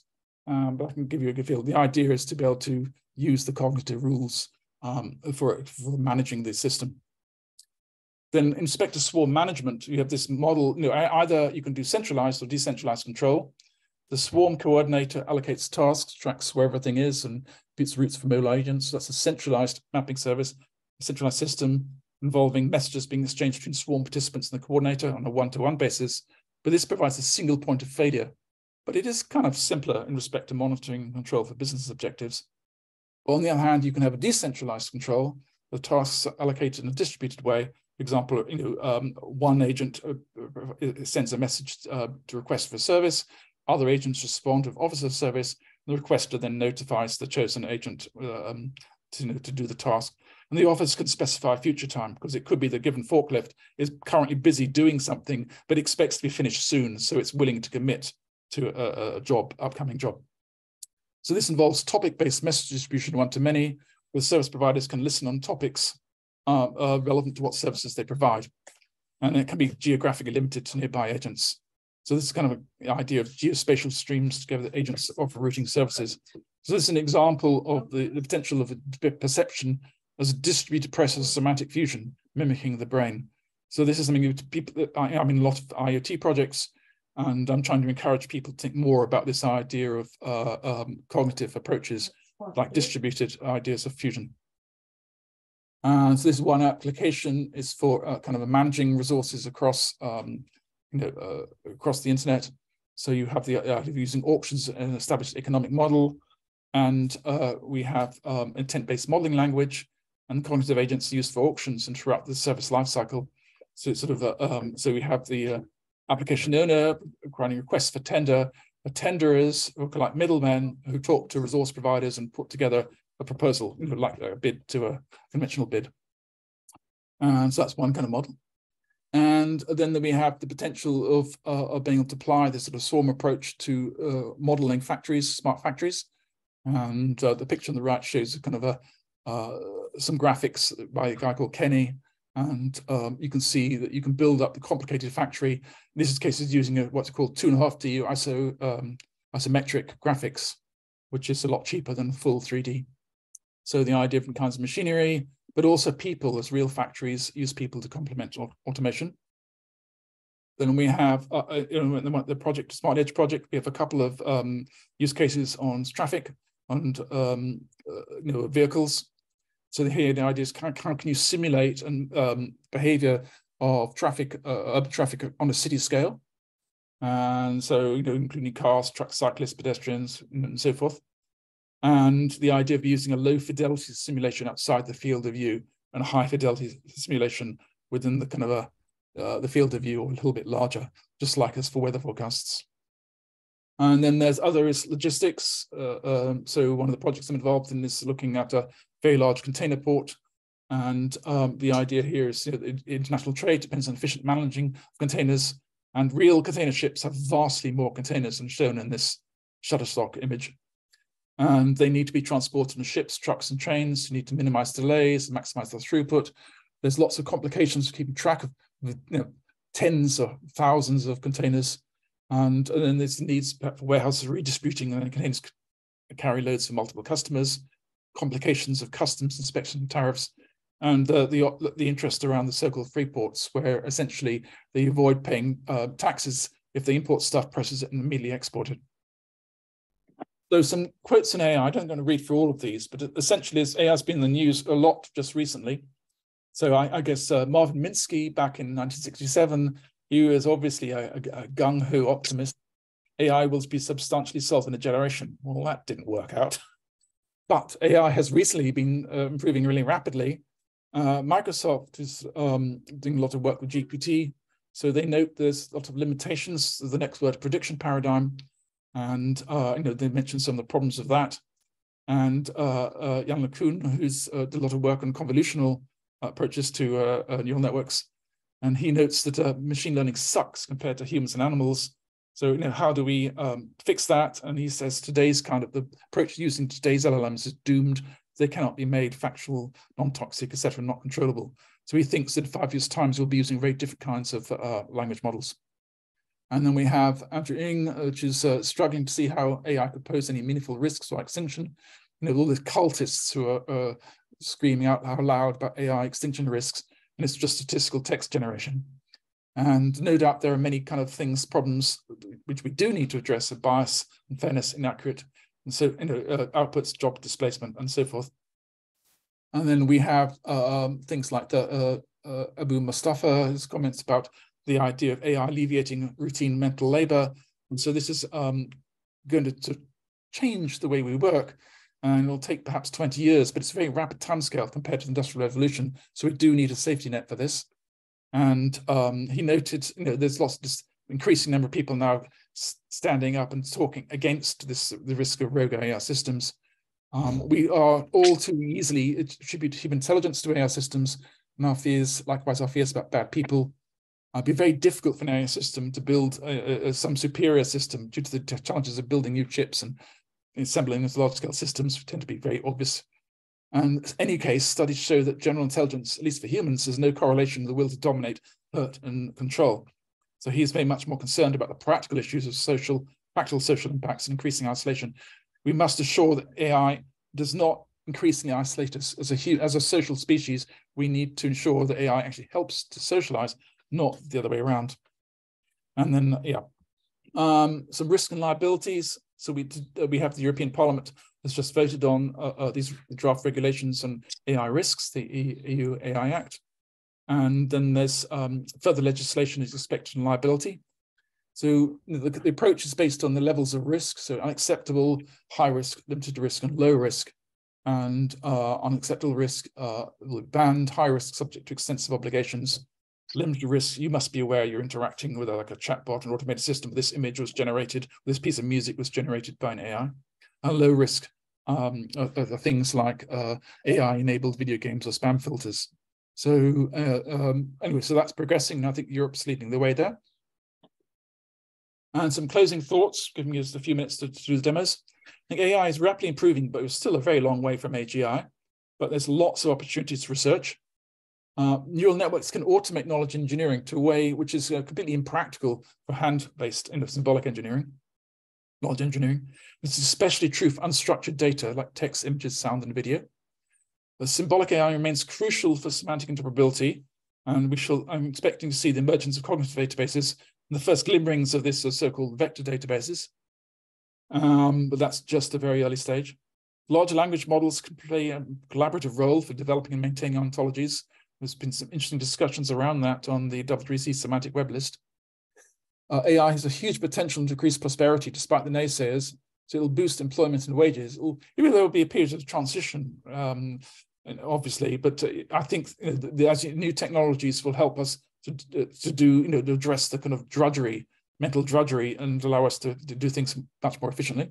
Speaker 2: but I can give you a good feel. The idea is to be able to use the cognitive rules for managing the system. Then in respect to swarm management, you have this model, either you can do centralized or decentralized control. The swarm coordinator allocates tasks, tracks where everything is, and computes routes for mobile agents. So that's a centralized mapping service, a centralized system involving messages being exchanged between swarm participants and the coordinator on a one-to-one basis. But this provides a single point of failure. But it is kind of simpler in respect to monitoring and control for business objectives. On the other hand, you can have a decentralized control. The tasks are allocated in a distributed way. For example, one agent sends a message to request for a service. Other agents respond with offers of service. The requester then notifies the chosen agent to do the task. And the office can specify future time, because it could be the given forklift is currently busy doing something, but expects to be finished soon, so it's willing to commit to a upcoming job. So this involves topic-based message distribution one-to-many, where service providers can listen on topics relevant to what services they provide. And it can be geographically limited to nearby agents. So this is kind of an idea of geospatial streams together that agents offer routing services. So this is an example of the potential of a perception as a distributed process of semantic fusion, mimicking the brain. So this is something that people, I'm in a lot of IoT projects, and I'm trying to encourage people to think more about this idea of cognitive approaches, like distributed ideas of fusion. So this one application is for kind of managing resources across across the internet. So you have the idea of using auctions as an established economic model, and we have intent-based modeling language and cognitive agents used for auctions and throughout the service lifecycle. So it's sort of so we have the application owner granting requests for tender, the tenderers who are like middlemen who talk to resource providers and put together a proposal, like a bid to a conventional bid. And so that's one kind of model. And then we have the potential of being able to apply this sort of swarm approach to modeling factories, smart factories. And the picture on the right shows kind of some graphics by a guy called Kenny. And you can see that you can build up the complicated factory. In this case, is using what's called 2.5D isometric graphics, which is a lot cheaper than full 3D. So the idea of different kinds of machinery, but also people as real factories use people to complement automation. Then we have the project, Smart Edge project. We have a couple of use cases on traffic and vehicles. So here the idea is how can you simulate and behavior of traffic, urban traffic on a city scale, and so including cars, trucks, cyclists, pedestrians, and so forth. And the idea of using a low fidelity simulation outside the field of view and a high fidelity simulation within the kind of the field of view, or a little bit larger, just like as for weather forecasts. And then there's other logistics. So one of the projects I'm involved in is looking at a very large container port. And the idea here is international trade depends on efficient managing of containers, and real container ships have vastly more containers than shown in this Shutterstock image. And they need to be transported on ships, trucks, and trains. You need to minimize delays, maximize the throughput. There's lots of complications for keeping track of tens of thousands of containers. And then there's the needs for warehouses redistributing, and then containers carry loads for multiple customers, complications of customs inspection and tariffs, and the interest around the so-called free ports, where essentially they avoid paying taxes if they import stuff, process it, and immediately export it. So some quotes in AI. I don't going to read through all of these, but essentially AI has been in the news a lot just recently. So I guess Marvin Minsky back in 1967, he was obviously a gung-ho optimist. AI will be substantially solved in a generation. Well, that didn't work out. But AI has recently been improving really rapidly. Microsoft is doing a lot of work with GPT. So they note there's a lot of limitations to the next word prediction paradigm. And they mentioned some of the problems of that. And Jan LeCun, who's did a lot of work on convolutional approaches to neural networks, and he notes that machine learning sucks compared to humans and animals. So how do we fix that? And he says today's kind of the approach using today's LLMs is doomed. They cannot be made factual, non-toxic, etc., not controllable. So he thinks that in 5 years' time, we'll be using very different kinds of language models. And then we have Andrew Ng, which is struggling to see how AI could pose any meaningful risks or extinction. All these cultists who are screaming out loud about AI extinction risks, and it's just statistical text generation. And no doubt there are many kind of problems which we do need to address: bias, unfairness, inaccurate, and so outputs, job displacement, and so forth. And then we have things like Abu Mustafa's comments about the idea of AI alleviating routine mental labor. And so this is going to change the way we work. And it'll take perhaps 20 years, but it's a very rapid timescale compared to the Industrial Revolution. So we do need a safety net for this. And he noted, there's lots of this increasing number of people now standing up and talking against the risk of rogue AI systems. We are all too easily attribute human intelligence to AI systems, and our fears, likewise, our fears about bad people. It'd be very difficult for an AI system to build some superior system due to the challenges of building new chips and assembling these large-scale systems, which tend to be very obvious. And in any case, studies show that general intelligence, at least for humans, has no correlation with the will to dominate, hurt, and control. So he's very much more concerned about the practical issues of practical social impacts and increasing isolation. We must assure that AI does not increasingly isolate us as a social species. We need to ensure that AI actually helps to socialize, not the other way around. And then, some risk and liabilities. So we have the European Parliament has just voted on these draft regulations on AI risks, the EU AI Act. And then there's further legislation is expected on liability. So the approach is based on the levels of risk, so unacceptable, high risk, limited risk, and low risk. And unacceptable risk banned, high risk subject to extensive obligations. Limited risk, you must be aware you're interacting with like a chatbot, an automated system. This image was generated, this piece of music was generated by an AI. And low risk are things like AI-enabled video games or spam filters. So anyway, so that's progressing. I think Europe's leading the way there. And some closing thoughts, giving you just a few minutes to do the demos. I think AI is rapidly improving, but it's still a very long way from AGI. But there's lots of opportunities for research. Neural networks can automate knowledge engineering to a way which is completely impractical for hand-based symbolic engineering, knowledge engineering. This is especially true for unstructured data like text, images, sound, and video. The symbolic AI remains crucial for semantic interoperability, and I'm expecting to see the emergence of cognitive databases. And the first glimmerings of this are so-called vector databases, but that's just a very early stage. Large language models can play a collaborative role for developing and maintaining ontologies. There's been some interesting discussions around that on the W3C semantic web list. AI has a huge potential to increase prosperity despite the naysayers, so it'll boost employment and wages. Even though there will be a period of transition, obviously, but I think as new technologies will help us to address the kind of drudgery, mental drudgery, and allow us to do things much more efficiently.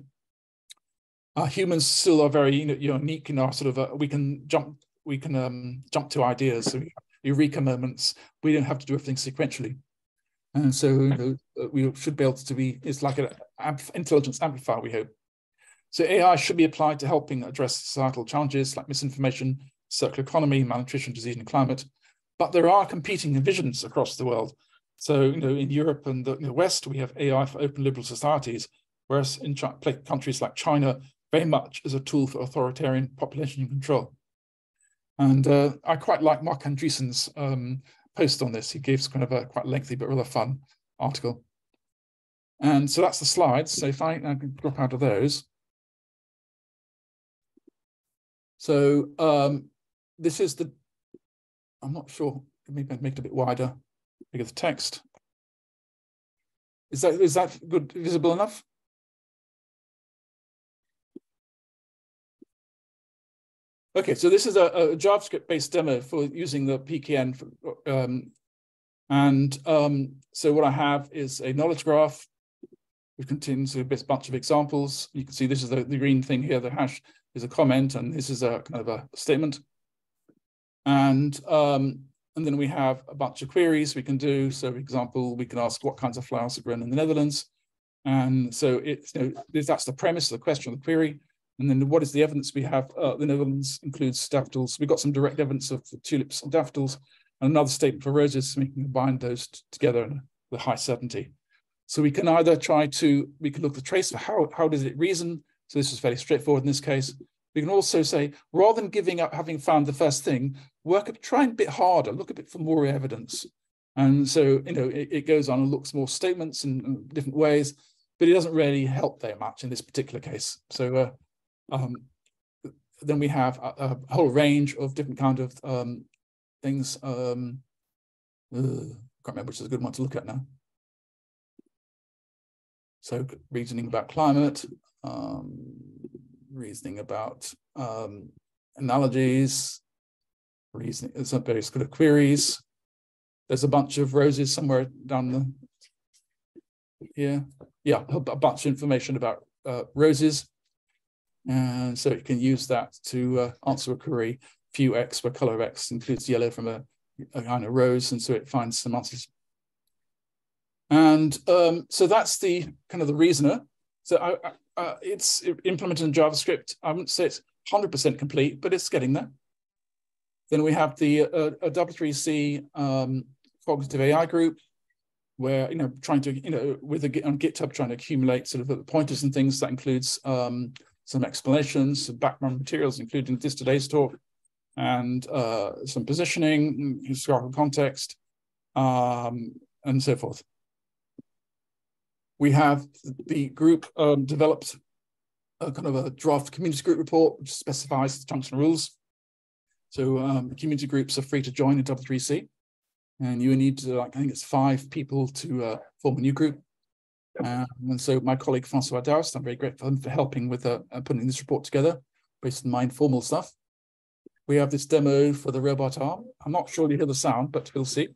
Speaker 2: Humans still are very unique in our sort of we can jump to ideas. So eureka moments. We don't have to do everything sequentially, and so we should be able to be. It's like an intelligence amplifier, we hope. So AI should be applied to helping address societal challenges like misinformation, circular economy, malnutrition, disease, and climate. But there are competing visions across the world. So, in Europe and the West, we have AI for open liberal societies, whereas in countries like China, very much as a tool for authoritarian population control. And I quite like Mark Andreessen's post on this. He gives kind of a quite lengthy but rather fun article. And so that's the slides. So if I can drop out of those. So this is I'm not sure, maybe make it a bit wider, bigger the text. Is that good, visible enough? Okay, so this is a JavaScript-based demo for using the PKN. So what I have is a knowledge graph, which contains a bunch of examples. You can see this is the green thing here, the hash is a comment, and this is a kind of a statement. And then we have a bunch of queries we can do. So, for example, we can ask what kinds of flowers are grown in the Netherlands. And so that's the premise of the question of the query. And then what is the evidence we have? The Netherlands includes daffodils. We've got some direct evidence of tulips and daffodils, and another statement for roses, so we can combine those together with high certainty. So we can either we can look at the trace for how does it reason. So this is fairly straightforward in this case. We can also say, rather than giving up having found the first thing, try a bit harder, look a bit for more evidence. And so, it goes on and looks more statements in different ways, but it doesn't really help very much in this particular case. So then we have a whole range of different kind of things. Can't remember which is a good one to look at now. So reasoning about climate, reasoning about analogies, reasoning some various kind of queries. There's a bunch of roses somewhere down here. Yeah, a bunch of information about roses. And so you can use that to answer a query, view X, where color of X includes yellow from a kind of rose, and so it finds some answers. And so that's the kind of the reasoner. So it's implemented in JavaScript. I wouldn't say it's 100% complete, but it's getting there. Then we have the W3C cognitive AI group, where trying to on GitHub trying to accumulate sort of pointers and things. That includes some explanations, some background materials, including this today's talk, and some positioning, historical context, and so forth. We have the group developed a kind of a draft community group report, which specifies the chunks and rules. So community groups are free to join in W3C, and you need I think it's 5 people to form a new group. And so my colleague Francois Daoust, I'm very grateful for helping with putting this report together based on my informal stuff. We have this demo for the robot arm. I'm not sure you hear the sound, but we'll see.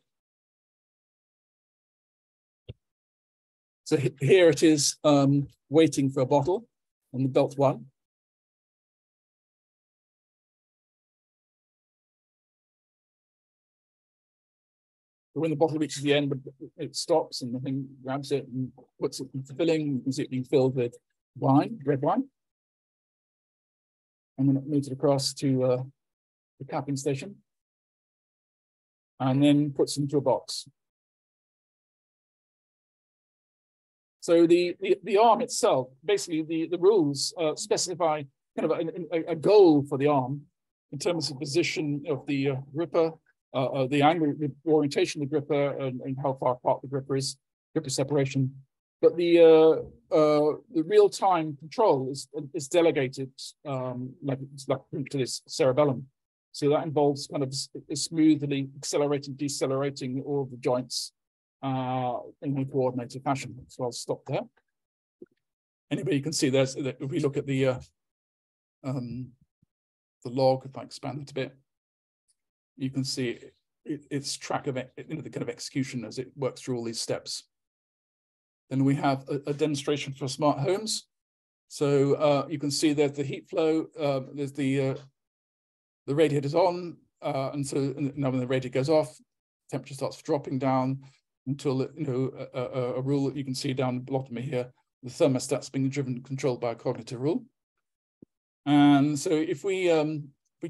Speaker 2: So here it is waiting for a bottle on the belt 1. When the bottle reaches the end, it stops and the thing grabs it and puts it into filling. You can see it being filled with wine, red wine. And then it moves it across to the capping station and then puts it into a box. So the arm itself, basically the rules specify kind of a goal for the arm in terms of position of the gripper, the angle, the orientation of the gripper, and how far apart the gripper is, gripper separation. But the real-time control is delegated like to this cerebellum. So that involves kind of smoothly accelerating, decelerating all of the joints in a coordinated fashion. So I'll stop there. Anyway, you can see there's, if we look at the log, if I expand it a bit, you can see its track of the kind of execution as it works through all these steps. Then we have a demonstration for smart homes. So you can see that the heat flow, there's the radiator's on, and so now when the radiator goes off, temperature starts dropping down until a rule that you can see down the bottom here, the thermostat's being controlled by a cognitive rule. And so if we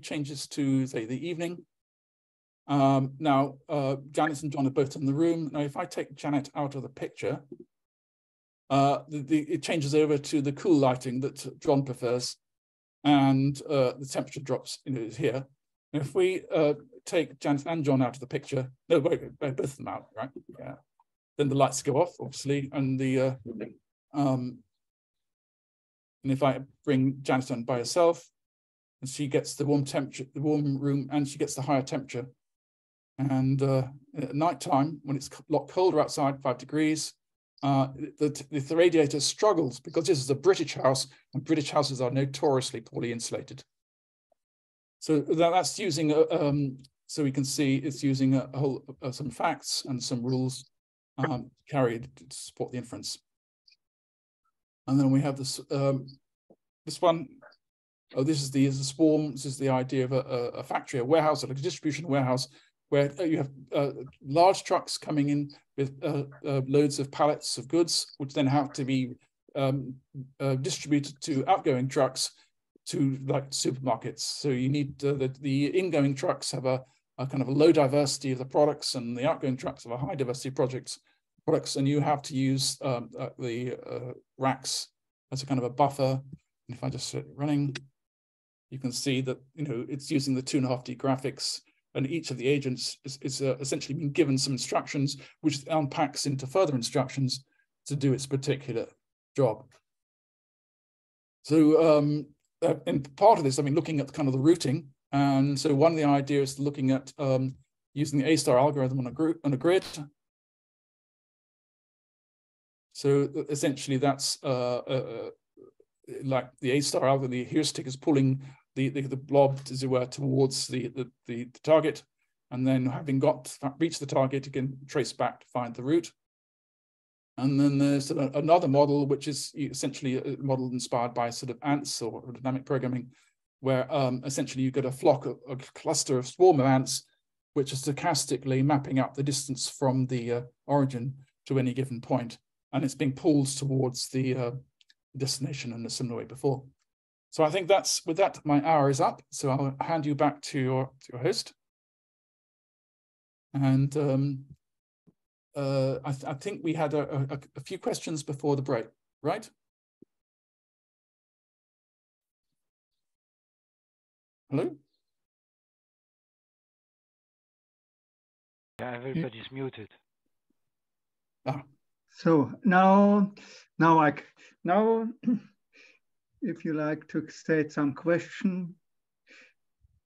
Speaker 2: change this to say the evening, now Janet and John are both in the room. Now if I take Janet out of the picture, it changes over to the cool lighting that John prefers, and the temperature drops is here. And if we take Janet and John out of the picture, no, wait, both of them out, right? Yeah. Then the lights go off, obviously, and the and if I bring Janet on by herself, and she gets the warm temperature, the warm room, and she gets the higher temperature. And at night time, when it's a lot colder outside, 5 degrees, the radiator struggles because this is a British house, and British houses are notoriously poorly insulated. So that's using, so we can see it's using a whole some facts and some rules carried to support the inference. And then we have this this one. Oh, this is the swarm. This is the idea of a factory, a warehouse, like a distribution warehouse, where you have large trucks coming in with loads of pallets of goods, which then have to be distributed to outgoing trucks to like supermarkets. So you need the incoming trucks have a kind of a low diversity of the products, and the outgoing trucks have a high diversity of products, and you have to use the racks as a kind of a buffer. And if I just set it running, you can see that it's using the 2.5D graphics and each of the agents is essentially being given some instructions, which unpacks into further instructions to do its particular job. So in part of this, I mean, looking at kind of the routing, and so one of the ideas is looking at using the A-star algorithm on a grid. So essentially, that's like the A-star algorithm. The heuristic is pulling the blob, as it were, towards the target, and then having reached the target, you can trace back to find the route. And then there's another model, which is essentially a model inspired by sort of ants or dynamic programming, where essentially you get a flock, a cluster of swarm of ants, which are stochastically mapping out the distance from the origin to any given point. And it's being pulled towards the destination in a similar way before. So I think with that, my hour is up. So I'll hand you back to your host. And I think we had a few questions before the break, right? Hello?
Speaker 3: Yeah, everybody's muted.
Speaker 2: Ah.
Speaker 1: So now, if you like to state some question,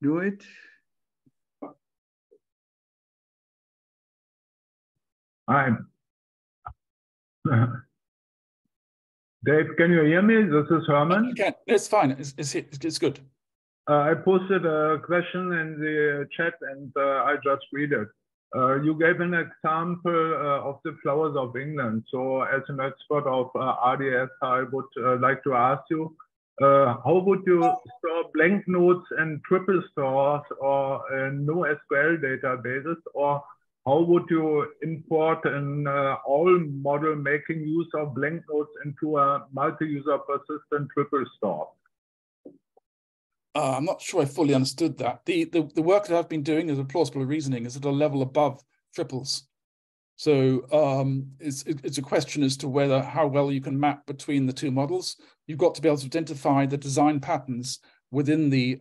Speaker 1: do it.
Speaker 4: Hi. Dave, can you hear me? This is Herman.
Speaker 2: Okay, it's fine. It's good.
Speaker 4: I posted a question in the chat and I just read it. You gave an example of the flowers of England. So as an expert of RDS, I would like to ask you, how would you store blank nodes and triple stores or NoSQL databases, or how would you import an OWL model making use of blank nodes into a multi-user persistent triple store?
Speaker 2: I'm not sure I fully understood that. The work that I've been doing as a plausible reasoning is at a level above triples. So it's a question as to how well you can map between the two models. You've got to be able to identify the design patterns within the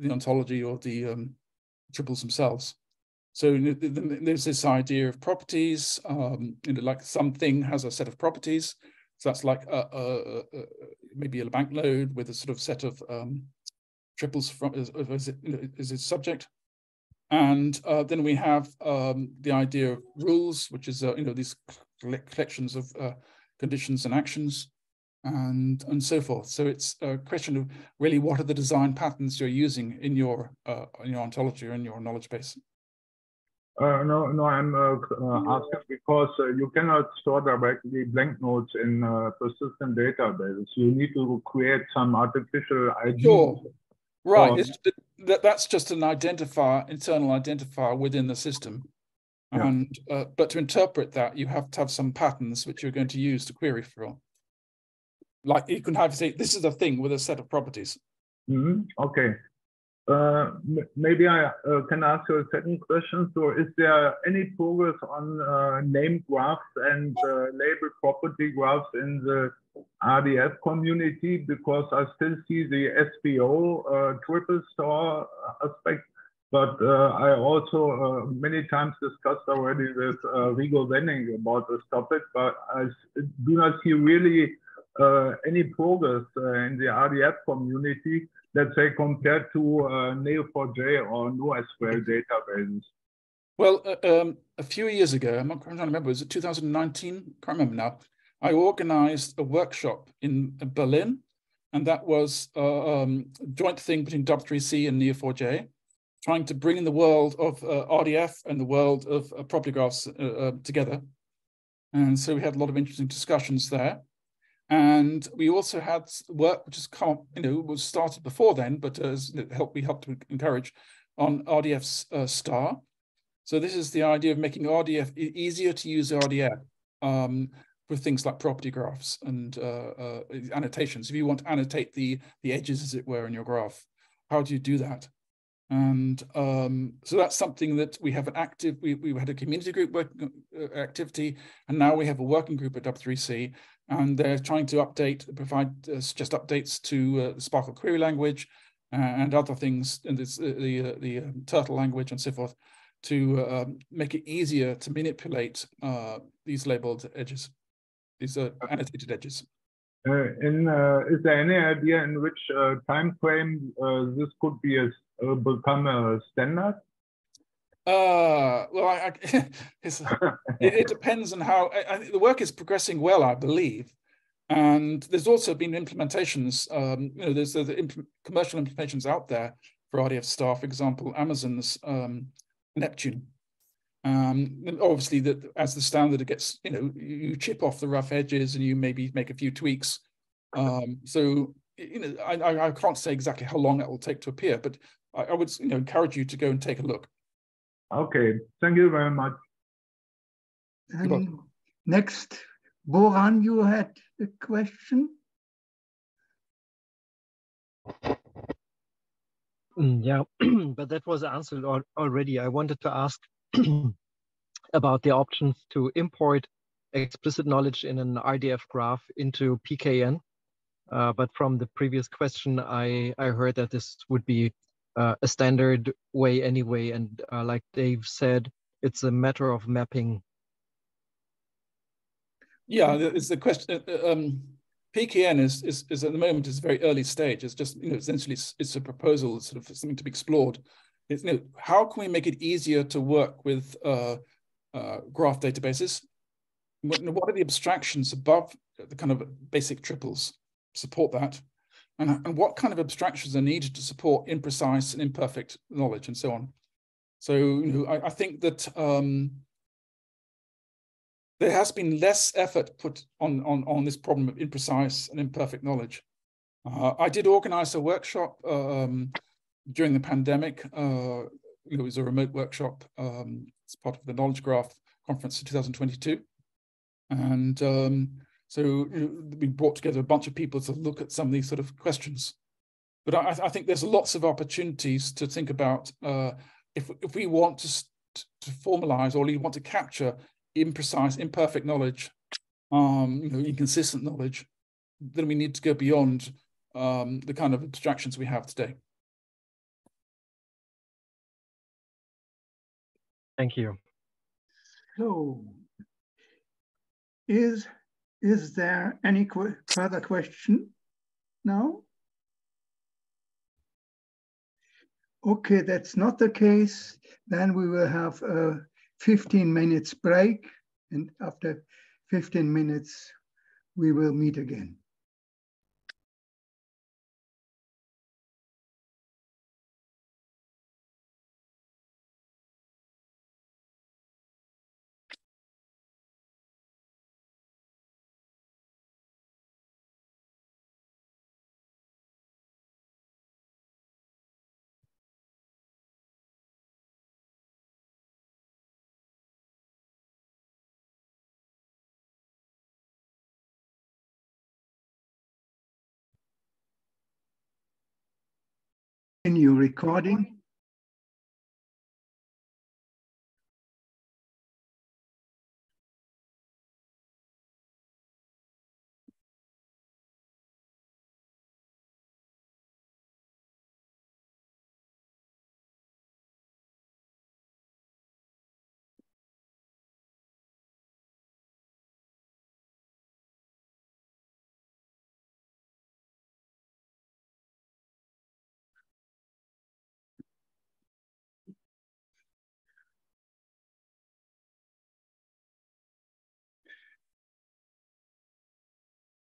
Speaker 2: ontology or the triples themselves. So there's this idea of properties, like something has a set of properties. So that's like maybe a banknote with a sort of set of triples from is its subject. And then we have the idea of rules, which is these collections of conditions and actions, and so forth. So it's a question of really what are the design patterns you're using in your ontology or in your knowledge base.
Speaker 4: No, I'm asking because you cannot store directly blank nodes in persistent databases. You need to create some artificial ID.
Speaker 2: Sure. Right. That's just an identifier, internal identifier within the system.
Speaker 4: Yeah.
Speaker 2: And but to interpret that, you have to have some patterns which you're going to use to query from. Like you can have say, this is a thing with a set of properties.
Speaker 4: Mm-hmm. Okay. Maybe I can ask you a second question. So is there any progress on name graphs and label property graphs in the RDF community? Because I still see the SPO triple store aspect, but I also many times discussed already with Rigo Wenning about this topic, but I do not see really any progress in the RDF community, let's say, compared to Neo4j or NoSQL databases.
Speaker 2: Well, a few years ago, I'm trying to remember, was it 2019? Can't remember now. I organized a workshop in Berlin, and that was a joint thing between W3C and Neo4j, trying to bring in the world of RDF and the world of property graphs together. And so we had a lot of interesting discussions there. And we also had work which has come, was started before then, but we helped to encourage on RDF's star. So this is the idea of making RDF easier to use RDF with things like property graphs and annotations. If you want to annotate the edges, as it were, in your graph, how do you do that? And so that's something that we have an active, we had a community group working activity, and now we have a working group at W3C, and they're trying to provide suggest updates to the Sparkle query language and other things, and it's the turtle language and so forth, to make it easier to manipulate these labeled edges, these annotated edges.
Speaker 4: Is there any idea in which time frame this could be become a standard?
Speaker 2: Well, it depends on how. I think the work is progressing well, I believe, and there's also been implementations. You know, there's the commercial implementations out there for RDF star, for example, Amazon's Neptune. Obviously, that as the standard, it gets, you know, you chip off the rough edges and you maybe make a few tweaks. So, you know, I can't say exactly how long it will take to appear, but I would, you know, encourage you to go and take a look.
Speaker 4: Okay, thank you very much.
Speaker 1: And next, Boran, you had a question?
Speaker 3: Yeah, but that was answered already. I wanted to ask about the options to import explicit knowledge in an RDF graph into PKN. But from the previous question, I heard that this would be a standard way anyway. And like Dave said, it's a matter of mapping.
Speaker 2: Yeah, it's the question. PKN is at the moment is a very early stage. It's just, you know, essentially it's a proposal, it's sort of something to be explored. It's, you know, how can we make it easier to work with graph databases? What are the abstractions above the kind of basic triples support that? And what kind of abstractions are needed to support imprecise and imperfect knowledge and so on? So, you know, I think that there has been less effort put on this problem of imprecise and imperfect knowledge. I did organize a workshop during the pandemic. It was a remote workshop as part of the Knowledge Graph conference in 2022. And so, you know, we brought together a bunch of people to look at some of these sort of questions. But I think there's lots of opportunities to think about if we want to formalize, or you want to capture imprecise, imperfect knowledge, you know, inconsistent knowledge, then we need to go beyond the kind of abstractions we have today.
Speaker 3: Thank you.
Speaker 1: So, is there any further question now? Okay, that's not the case. Then we will have a 15 minutes break, and after 15 minutes, we will meet again. Continue recording.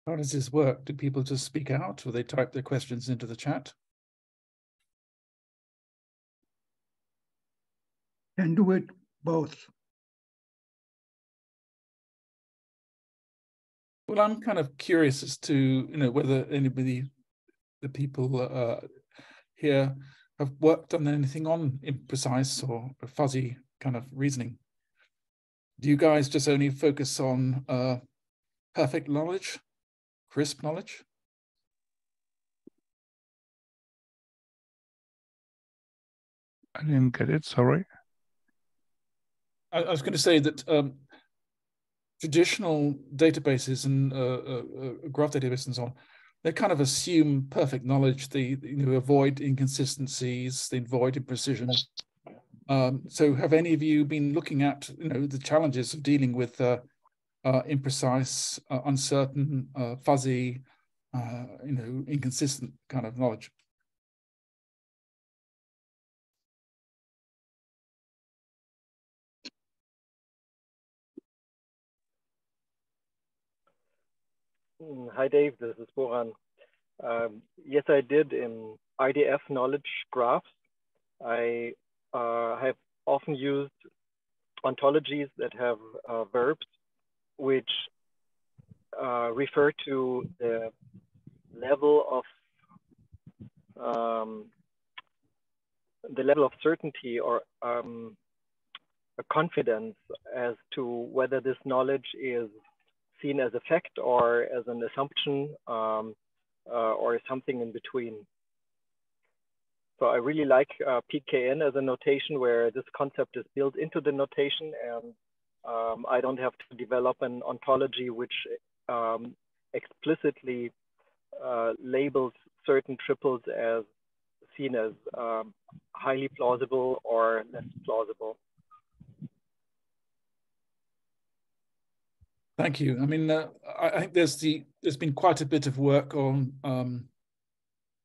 Speaker 2: How does this work? Do people just speak out, or they type their questions into the chat?
Speaker 1: Can do it both.
Speaker 2: Well, I'm kind of curious as to, you know, whether anybody, the people here, have worked on anything on imprecise or fuzzy kind of reasoning. Do you guys just only focus on perfect knowledge, crisp knowledge?
Speaker 5: I didn't get it, sorry.
Speaker 2: I was going to say that traditional databases and graph databases and so on they kind of assume perfect knowledge. They avoid inconsistencies, they avoid imprecision. So have any of you been looking at the challenges of dealing with imprecise, uncertain, fuzzy, inconsistent kind of knowledge?
Speaker 3: Hi, Dave. This is Boran. Yes, I did in IDF knowledge graphs. I have often used ontologies that have verbs which refer to the level of certainty or a confidence as to whether this knowledge is seen as a fact or as an assumption or something in between. So I really like PKN as a notation where this concept is built into the notation, and I don't have to develop an ontology which explicitly labels certain triples as seen as highly plausible or less plausible.
Speaker 2: Thank you. I mean, I think there's been quite a bit of work on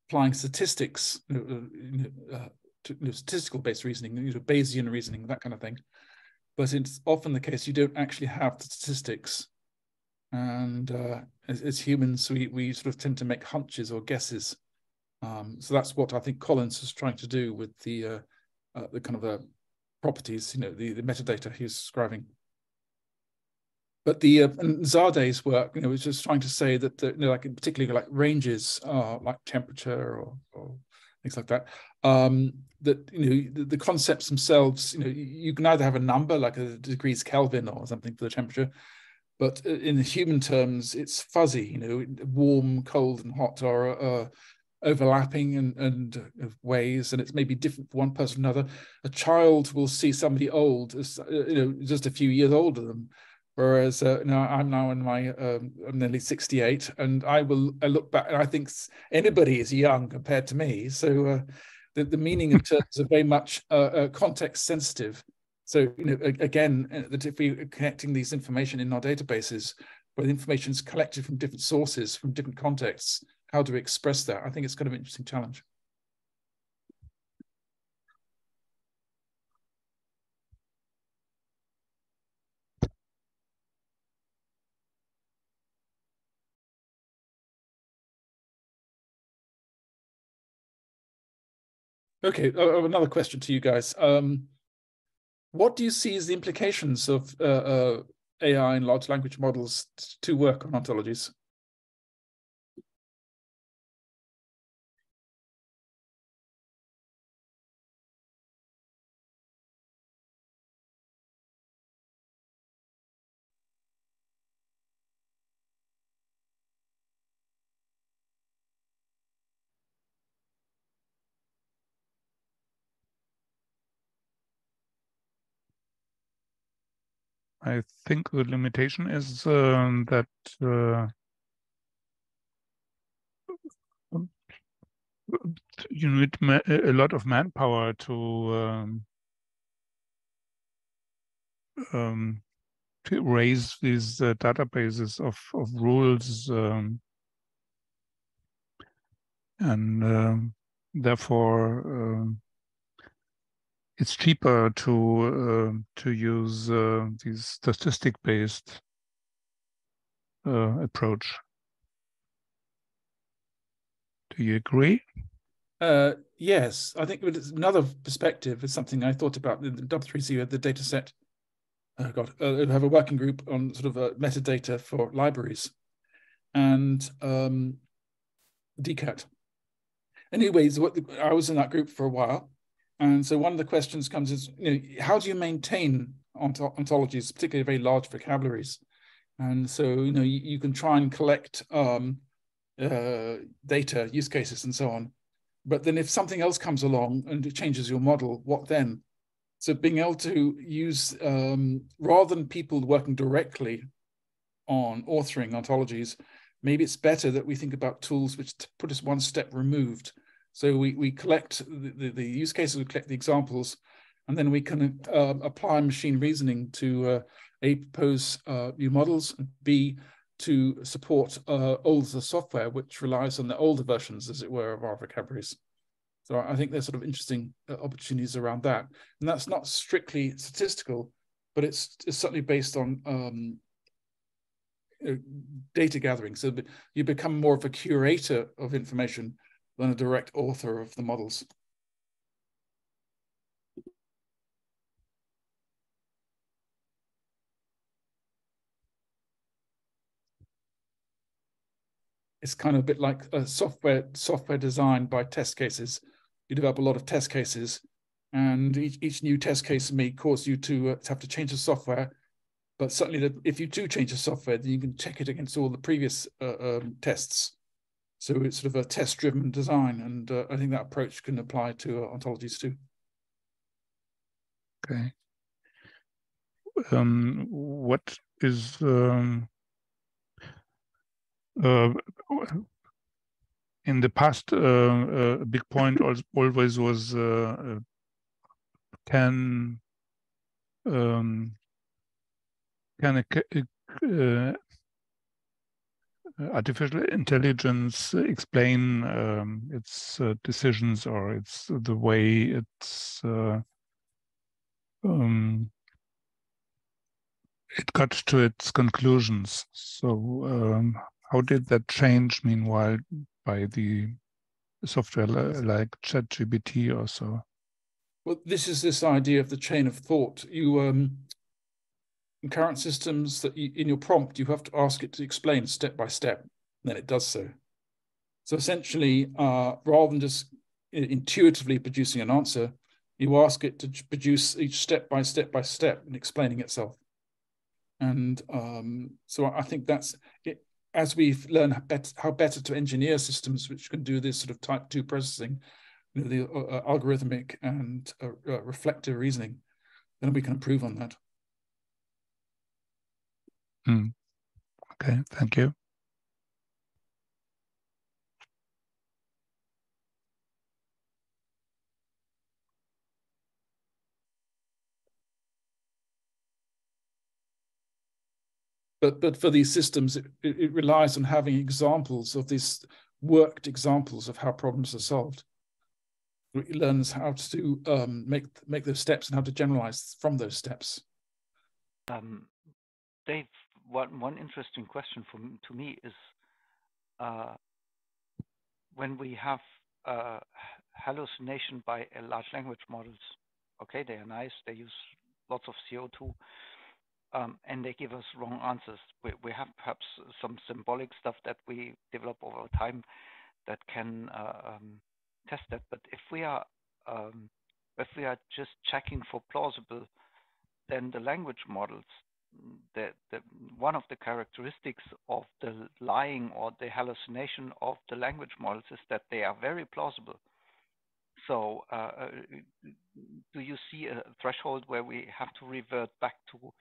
Speaker 2: applying statistics, to statistical-based reasoning, Bayesian reasoning, that kind of thing. But it's often the case you don't actually have the statistics, and as humans, we sort of tend to make hunches or guesses. So that's what I think Collins is trying to do with the kind of properties, the metadata he's describing. But the Zarde's work, was just trying to say that like particularly like ranges, like temperature or things like that. That the concepts themselves, you can either have a number like a degrees Kelvin or something for the temperature, but in the human terms, it's fuzzy. Warm, cold, and hot are overlapping and ways, and it's maybe different for one person or another. A child will see somebody old as just a few years older than them. Whereas I'm now in my I'm nearly 68, and I look back and I think anybody is young compared to me. So the meaning of terms are very much context sensitive. So again, that if we're connecting these information in our databases, where the information is collected from different sources, from different contexts, how do we express that? I think it's kind of an interesting challenge. Okay, another question to you guys. What do you see as the implications of AI and large language models to work on ontologies?
Speaker 5: I think the limitation is that you need a lot of manpower to raise these databases of rules, and therefore it's cheaper to use these statistic-based approach. Do you agree?
Speaker 2: Yes, I think another perspective is something I thought about in the W3C, the data set. Oh God, we have a working group on sort of metadata for libraries and DCAT. Anyways, I was in that group for a while. And so one of the questions comes is, how do you maintain ontologies, particularly very large vocabularies? And so, you can try and collect data, use cases, and so on. But then if something else comes along and it changes your model, what then? So being able to use, rather than people working directly on authoring ontologies, maybe it's better that we think about tools which put us one step removed. So we collect the use cases, we collect the examples, and then we can apply machine reasoning to A, propose new models, and B, to support older software, which relies on the older versions, as it were, of our vocabularies. So I think there's sort of interesting opportunities around that. And that's not strictly statistical, but it's certainly based on data gathering. So you become more of a curator of information than a direct author of the models. It's kind of a bit like a software design by test cases. You develop a lot of test cases, and each new test case may cause you to have to change the software. But certainly, if you do change the software, then you can check it against all the previous tests. So it's sort of a test-driven design, and I think that approach can apply to ontologies too.
Speaker 5: Okay. What is in the past, a big point always was can artificial intelligence explain its decisions, or it's the way it's it got to its conclusions. So how did that change meanwhile by the software like ChatGPT or so?
Speaker 2: Well, this idea of the chain of thought. You in current systems, that in your prompt you have to ask it to explain step by step, and then it does so. So essentially, rather than just intuitively producing an answer, you ask it to produce each step by step and explaining itself. And so I think that's it. As we've learned how better to engineer systems which can do this sort of type 2 processing, you know, the algorithmic and reflective reasoning, then we can improve on that.
Speaker 5: Okay, thank you.
Speaker 2: But for these systems, it relies on having examples of these worked examples of how problems are solved. It learns how to make those steps and how to generalize from those steps.
Speaker 6: Dave, one interesting question to me is when we have hallucination by large language models. Okay, they are nice. They use lots of CO2. And they give us wrong answers. We have perhaps some symbolic stuff that we develop over time that can test that. But if we are just checking for plausible, then the language models, one of the characteristics of the lying or the hallucination of the language models is that they are very plausible. So do you see a threshold where we have to revert back to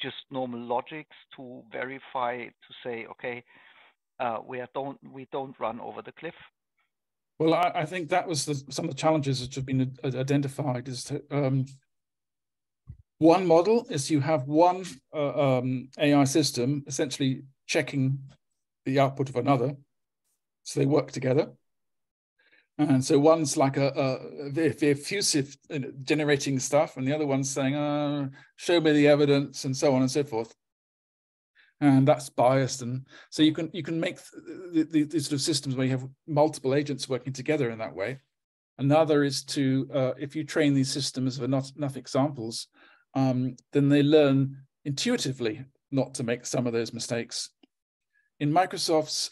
Speaker 6: just normal logics to verify, to say, okay, we don't run over the cliff?
Speaker 2: Well, I think that was some of the challenges that have been identified. Is to, one model is you have one AI system essentially checking the output of another, so they work together. And so one's like a effusive generating stuff, and the other one's saying, show me the evidence, and so on and so forth. And that's biased. And so you can make these sort of systems where you have multiple agents working together in that way. Another is to, if you train these systems with not enough examples, then they learn intuitively not to make some of those mistakes. In Microsoft's,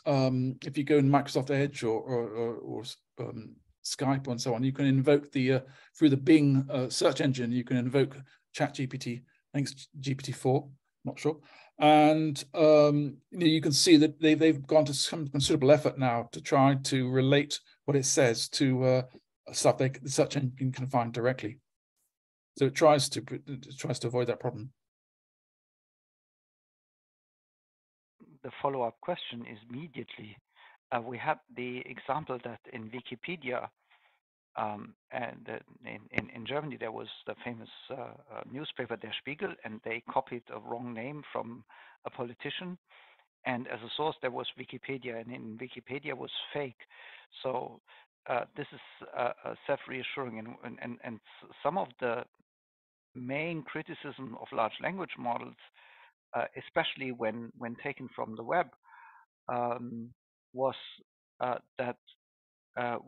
Speaker 2: if you go in Microsoft Edge or Skype and so on, you can invoke through the Bing search engine, you can invoke ChatGPT, I think it's GPT-4, not sure. And you can see that they've gone to some considerable effort now to try to relate what it says to stuff the search engine can find directly. So it tries to avoid that problem.
Speaker 6: the follow-up question is immediately, we had the example that in Wikipedia, and in Germany, there was the famous newspaper Der Spiegel, and they copied a wrong name from a politician. And as a source, there was Wikipedia, and in Wikipedia was fake. So this is self-reassuring, and some of the main criticism of large language models, especially when taken from the web, was that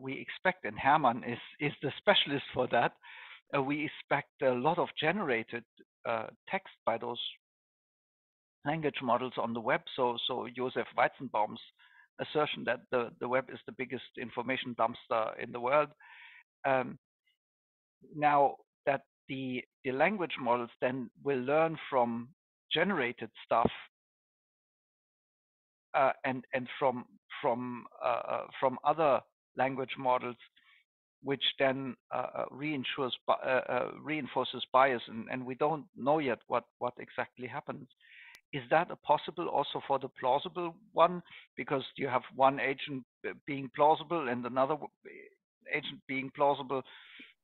Speaker 6: we expect, and Hermann is the specialist for that, we expect a lot of generated text by those language models on the web. So Josef Weizenbaum's assertion that the web is the biggest information dumpster in the world. Now that the language models then will learn from generated stuff and from other language models, which then reinforces bias, and we don't know yet what exactly happens. Is that possible also for the plausible one? Because you have one agent being plausible and another agent being plausible,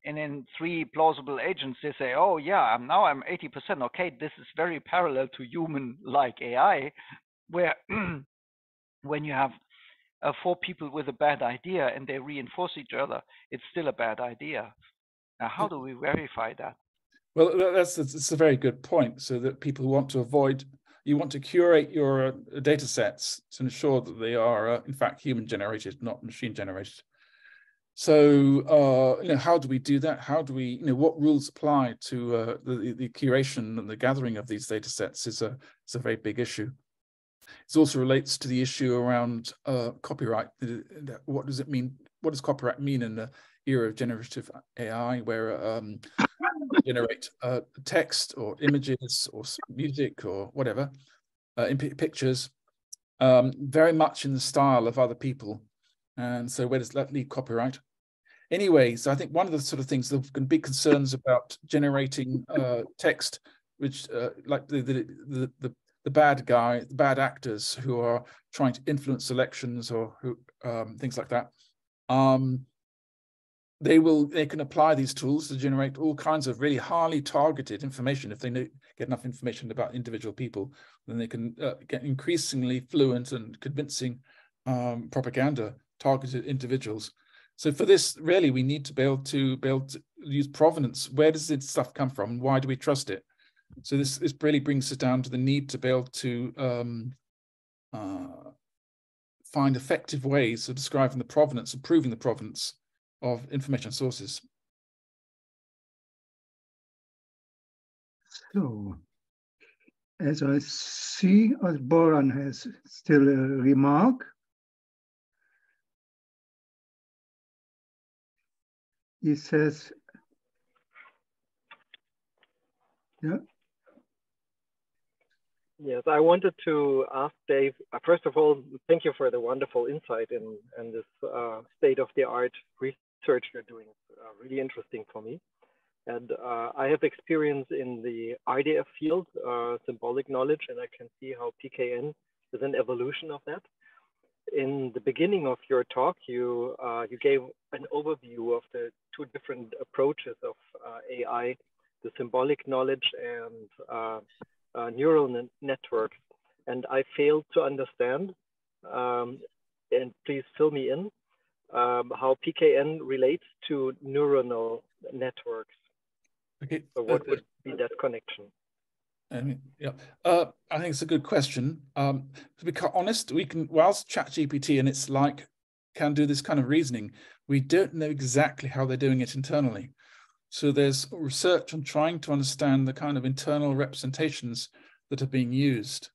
Speaker 6: and in three plausible agents, they say, oh yeah, now I'm 80%. Okay, this is very parallel to human-like AI, where when you have 4 people with a bad idea and they reinforce each other, it's still a bad idea. Now, how do we verify that?
Speaker 2: Well, it's a very good point. So that people want to avoid, you want to curate your data sets to ensure that they are, in fact, human generated, not machine generated. So, how do we do that? How do we, what rules apply to the curation and the gathering of these data sets is a very big issue. It also relates to the issue around copyright. What does it mean? What does copyright mean in the era of generative AI, where generate text or images or music or whatever, in pictures, very much in the style of other people. And so where does that leave copyright? Anyway, so I think one of the sort of things, there can be concerns about generating text, which like the bad guy, the bad actors who are trying to influence elections or who things like that. They can apply these tools to generate all kinds of really highly targeted information. If they get enough information about individual people, then they can get increasingly fluent and convincing propaganda targeted individuals. So for this, really, we need to be able to use provenance. Where does this stuff come from? Why do we trust it? So this really brings us down to the need to be able to find effective ways of describing the provenance and proving the provenance of information sources.
Speaker 1: So, as I see, Boran has still a remark. He says, yeah.
Speaker 3: Yes, I wanted to ask Dave, first of all, thank you for the wonderful insight in this state-of-the-art research you're doing. It's really interesting for me. And I have experience in the IDF field, symbolic knowledge, and I can see how PKN is an evolution of that. In the beginning of your talk, you gave an overview of the 2 different approaches of AI, the symbolic knowledge and neural networks. And I failed to understand, and please fill me in, how PKN relates to neuronal networks.
Speaker 2: Okay.
Speaker 3: So what would be that connection?
Speaker 2: I think it's a good question. To be quite honest, whilst ChatGPT and its like can do this kind of reasoning, we don't know exactly how they're doing it internally. So there's research on trying to understand the kind of internal representations that are being used.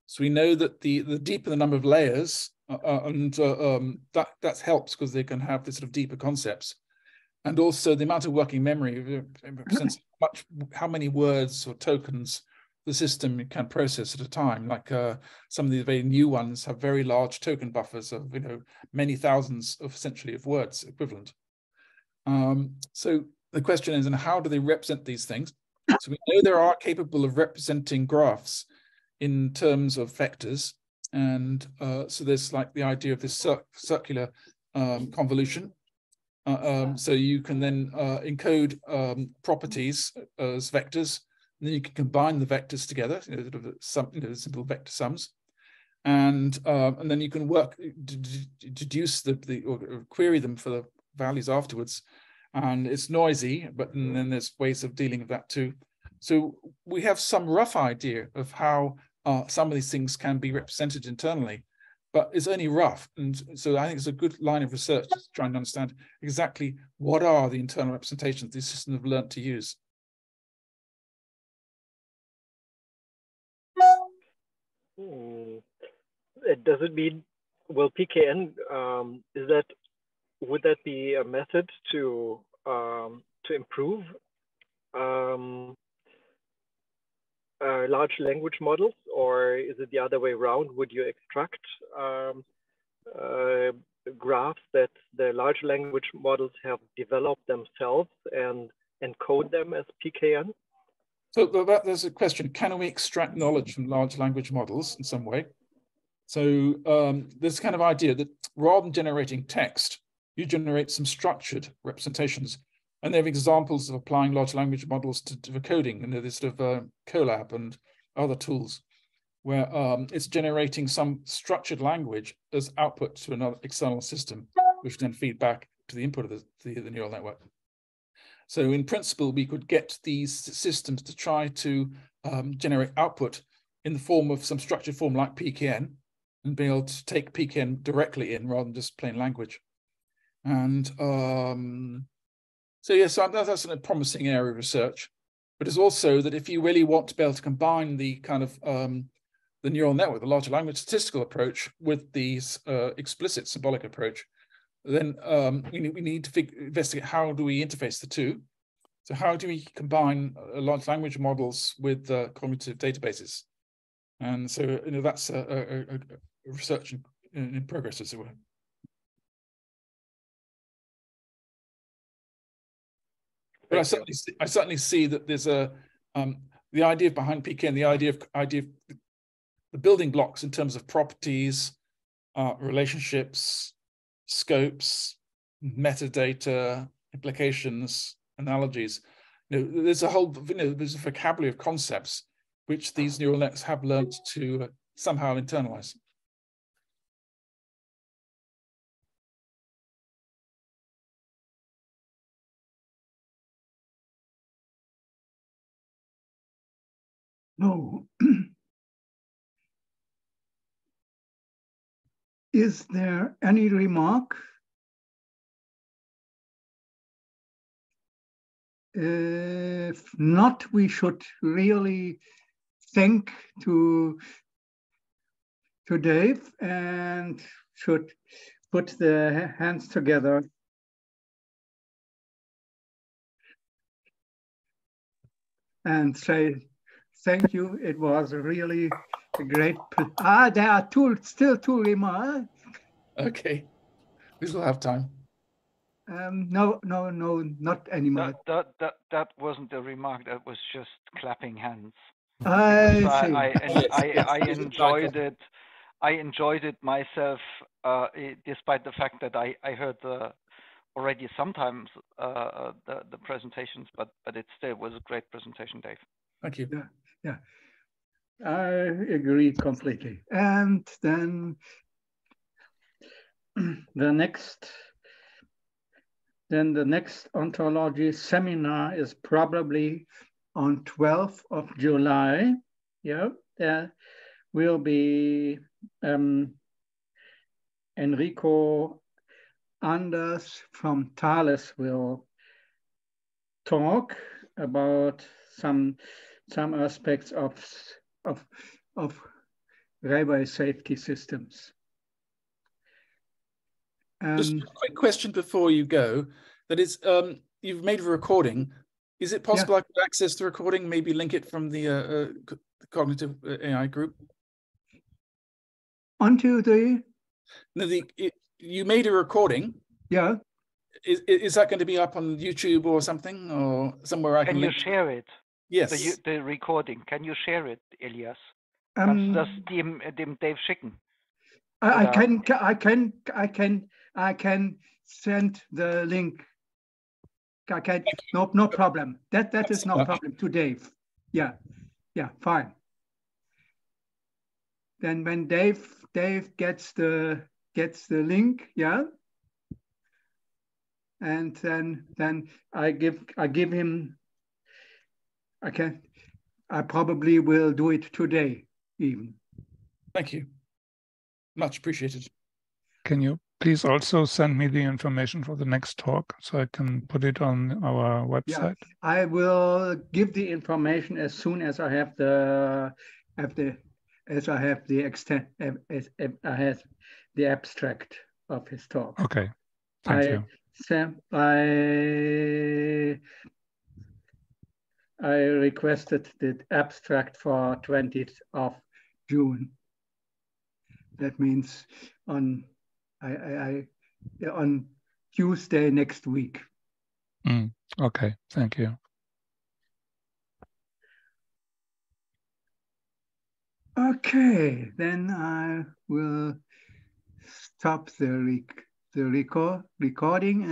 Speaker 2: So we know that the deeper the number of layers, that helps because they can have this sort of deeper concepts. And also the amount of working memory represents how many words or tokens the system can process at a time. Like some of the very new ones have very large token buffers of many thousands of essentially of words equivalent. So the question is, and how do they represent these things? So we know they are capable of representing graphs in terms of vectors, And so there's like the idea of this circular convolution. So you can then encode properties as vectors, and then you can combine the vectors together, simple vector sums, and then you can deduce or query them for the values afterwards. And it's noisy, but then there's ways of dealing with that too. So we have some rough idea of how some of these things can be represented internally, but it's only rough. And so I think it's a good line of research to try and understand exactly what are the internal representations these systems have learned to use.
Speaker 3: Does it mean, well, PKN, would that be a method to improve large language models, or is it the other way around? Would you extract graphs that the large language models have developed themselves and encode them as PKN?
Speaker 2: So there's a question, can we extract knowledge from large language models in some way? So there's kind of idea that rather than generating text, you generate some structured representations. And they have examples of applying large language models to coding, and there's sort of Colab and other tools where it's generating some structured language as output to another external system, which then feed back to the input of the neural network. So in principle, we could get these systems to try to generate output in the form of some structured form like PKN, and be able to take PKN directly in rather than just plain language. And so yes, that's a promising area of research. But it's also that if you really want to be able to combine the kind of the neural network, the large language statistical approach with these explicit symbolic approach, then we need to investigate how do we interface the two. So how do we combine large language models with cognitive databases? And so that's a research in progress, as it were. But I certainly see that there's the idea behind PKN, the idea of the building blocks in terms of properties, relationships, scopes, metadata, implications, analogies. There's a whole there's a vocabulary of concepts which these neural nets have learned to somehow internalize.
Speaker 1: No. Is there any remark? If not, we should really thank to Dave and should put the hands together. And say thank you. It was really a great. There are still two remarks.
Speaker 2: Okay, we still have time.
Speaker 1: No, not anymore.
Speaker 6: That wasn't a remark. That was just clapping hands.
Speaker 1: I
Speaker 6: enjoyed it. I enjoyed it myself, despite the fact that I heard already sometimes the presentations, but it still was a great presentation, Dave.
Speaker 2: Thank you.
Speaker 1: Yeah, I agree completely. And then the next ontology seminar is probably on 12th of July. Yeah, there will be Enrico Anders from Thales will talk about some aspects of railway safety systems.
Speaker 2: Just a quick question before you go. That is, you've made a recording. Is it possible I could access the recording? Maybe link it from the cognitive AI group.
Speaker 1: Onto the.
Speaker 2: No, you made a recording.
Speaker 1: Yeah.
Speaker 2: Is that going to be up on YouTube or something, or somewhere I can link?
Speaker 6: Can you share it?
Speaker 2: Yes.
Speaker 6: The recording. Can you share it, Elias? Kannst du das dem Dave schicken?
Speaker 1: I can send the link. I can, no problem. That is no problem to Dave. Yeah, fine. Then when Dave gets the link, yeah, and then I give him. I probably will do it today even.
Speaker 2: Thank you. Much appreciated.
Speaker 5: Can you please also send me the information for the next talk so I can put it on our website?
Speaker 1: Yeah, I will give the information as soon as I have the abstract of his talk.
Speaker 5: Okay, thank you.
Speaker 1: I requested the abstract for 20th of June. That means on Tuesday next week.
Speaker 5: Okay, thank you.
Speaker 1: Okay, then I will stop the recording and